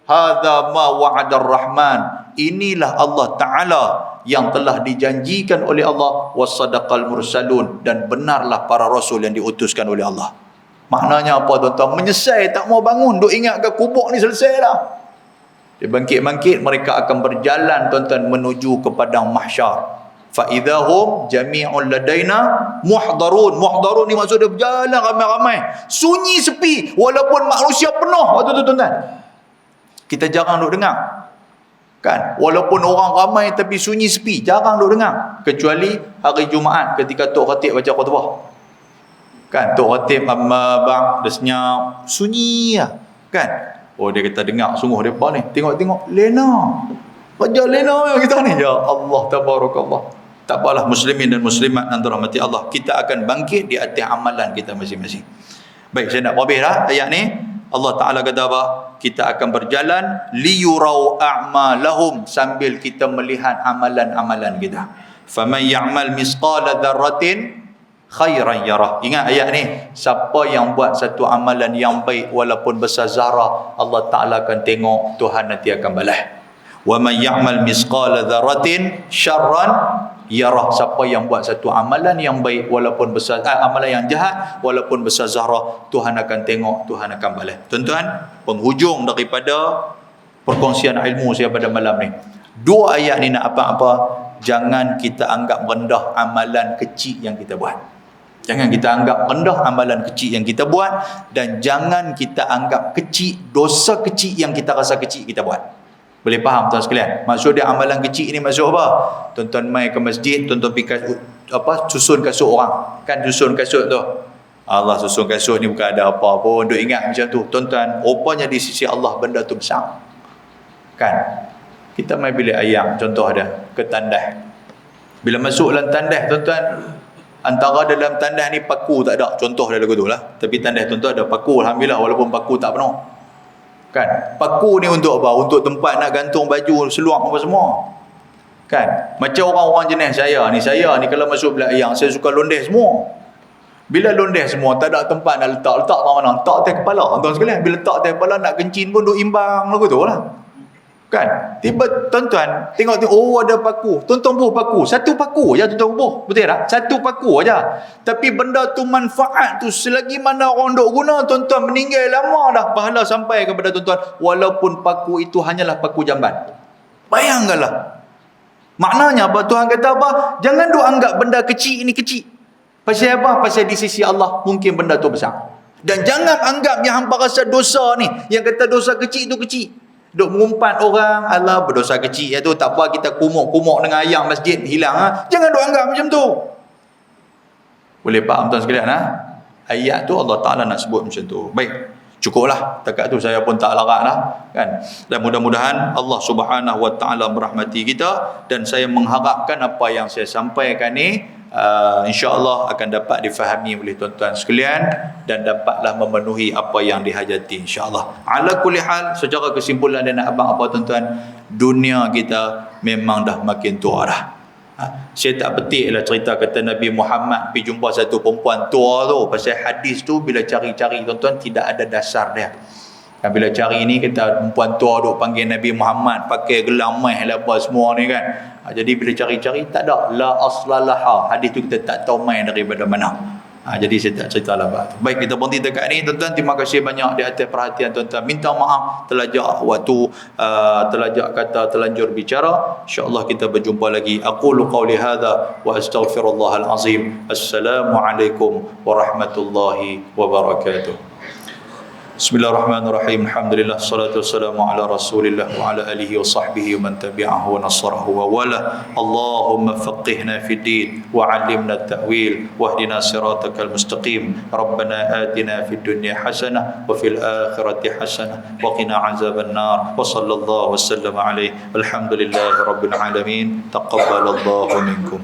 Hadza ma wa'adar rahman. Inilah Allah Ta'ala yang telah dijanjikan oleh Allah, wasadaqal mursalun, dan benarlah para rasul yang diutuskan oleh Allah. Maknanya apa tuan-tuan? Menyesal tak mau bangun, duk ingat ke kubur ni selesai dah. Dia bangkit-bangkit, mereka akan berjalan tuan-tuan menuju ke padang mahsyar. Fa idahum jami'un ladaina muhdarun. Muhdarun ni maksud dia berjalan ramai-ramai, sunyi sepi, walaupun manusia penuh waktu tu tuan-tuan. Kita jarang duk dengar. Kan? Walaupun orang ramai tapi sunyi sepi, jarang duk dengar. Kecuali hari Jumaat ketika Tok Khatib baca khutbah. Kan, Tok Khatib amma ba'd, dia senyap, sunyi lah. Kan? Oh, dia kata dengar sungguh depa ni. Tengok-tengok lena. Raja lena yang kita ni. Ya Allah, tabarakallah. Tak apalah muslimin dan muslimat yang dirahmati Allah. Kita akan bangkit di atas amalan kita masing-masing. Baik, saya nak habis dah ayat ni. Allah Ta'ala kata apa? Kita akan berjalan liyurau a'malahum, sambil kita melihat amalan-amalan kita. Faman ya'mal misqala dzarratin khairan yarah. Ingat ayat ni, siapa yang buat satu amalan yang baik walaupun besar zarah, Allah Ta'ala akan tengok, Tuhan nanti akan balas. Wa man ya'mal misqala dzarratin syarran yarah. Siapa yang buat satu amalan yang baik walaupun besar amalan yang jahat walaupun besar zarah, Tuhan akan tengok, Tuhan akan balas. Tuan-tuan, penghujung daripada perkongsian ilmu saya pada malam ni, dua ayat ni nak apa-apa, jangan kita anggap rendah amalan kecil yang kita buat. Jangan kita anggap rendah amalan kecil yang kita buat, dan jangan kita anggap kecil dosa kecil yang kita rasa kecil kita buat. Boleh faham tuan sekalian? Maksud dia amalan kecil ni maksud apa? Tuan-tuan mai ke masjid, tuan-tuan pergi susun kasut orang. Kan susun kasut tu. Allah, susun kasut ni bukan ada apa pun. Duk ingat macam tu. Tuan-tuan, rupanya di sisi Allah benda tu besar. Kan? Kita mai bilik ayam contoh ada ke tandas. Bila masuk dalam tandas, tuan-tuan, antara dalam tandas ni paku tak ada. Contoh dia lagu tu lah. Tapi tandas tuan-tuan ada paku, alhamdulillah, walaupun paku tak penuh. Kan? Paku ni untuk apa? Untuk tempat nak gantung baju, seluar apa semua. Kan? Macam orang-orang jenis saya ni kalau masuk bilik ayam, saya suka londes semua. Bila londes semua, tak ada tempat nak letak kat mana? Letak atas kepala. Tuan sekalian, bila letak atas kepala nak kencing pun duk imbang lagu tu lah. Kan? Tiba tuan-tuan tengok, oh ada paku. Tuan-tuan buh paku. Satu paku aja tuan-tuan buh. Betul tak? Satu paku aja. Tapi benda tu manfaat tu selagi mana orang duk guna, tuan-tuan meninggal lama dah pahala sampai kepada tuan-tuan, walaupun paku itu hanyalah paku jamban. Bayangkanlah. Maknanya apa? Tuhan kata apa? Jangan duk anggap benda kecil ini kecil. Pasal apa? Pasal di sisi Allah mungkin benda tu besar. Dan jangan anggap yang hampa rasa dosa ni, yang kata dosa kecil itu kecil, duk mengumpat orang, alah berdosa kecil ya tu, tak apa kita kumuk-kumuk dengan ayam masjid hilang ha? Jangan duk anggap macam tu. Boleh faham tuan sekalian ha? Ayat tu Allah Ta'ala nak sebut macam tu. Baik, cukuplah takat tu, saya pun tak larat dah kan. Dan mudah-mudahan Allah Subhanahu Wa Ta'ala merahmati kita, dan saya mengharapkan apa yang saya sampaikan ni insya-Allah akan dapat difahami oleh tuan-tuan sekalian dan dapatlah memenuhi apa yang dihajati insya-Allah. Ala kulli hal, secara kesimpulan dan nak abang apa tuan-tuan, dunia kita memang dah makin tua dah. Saya tak petiklah cerita kata Nabi Muhammad pergi jumpa satu perempuan tua tu. Pasal hadis tu bila cari-cari tuan-tuan tidak ada dasar dia. Dan bila cari ni kata perempuan tua duk panggil Nabi Muhammad pakai gelang meh lah apa semua ni kan. Jadi bila cari-cari tak ada la aslalaha. Hadis tu kita tak tahu main daripada mana. Jadi saya tak cerita lah. Baik, kita berhenti dekat ni tuan-tuan. Terima kasih banyak di atas perhatian tuan-tuan. Minta maaf terlajak waktu, terlajak kata, terlanjur bicara. InsyaAllah kita berjumpa lagi. Aqulu qawli hadha wa astaghfirullahal azim. Assalamualaikum warahmatullahi wabarakatuh. Bismillahirrahmanirrahim. Alhamdulillah, salatu wassalamu ala Rasulillah wa ala alihi wa sahbihi wa man tabi'ahu wa nasarahu wa wala. Allahumma faqihna fid din wa 'allimna at-ta'wil wa hdina siratakal mustaqim. Rabbana atina fid dunya hasanah wa fil akhirati hasanah wa qina 'adzaban nar. Wa sallallahu wa sallama alaihi. Alhamdulillahi rabbil alamin. Taqabbalallahu minkum.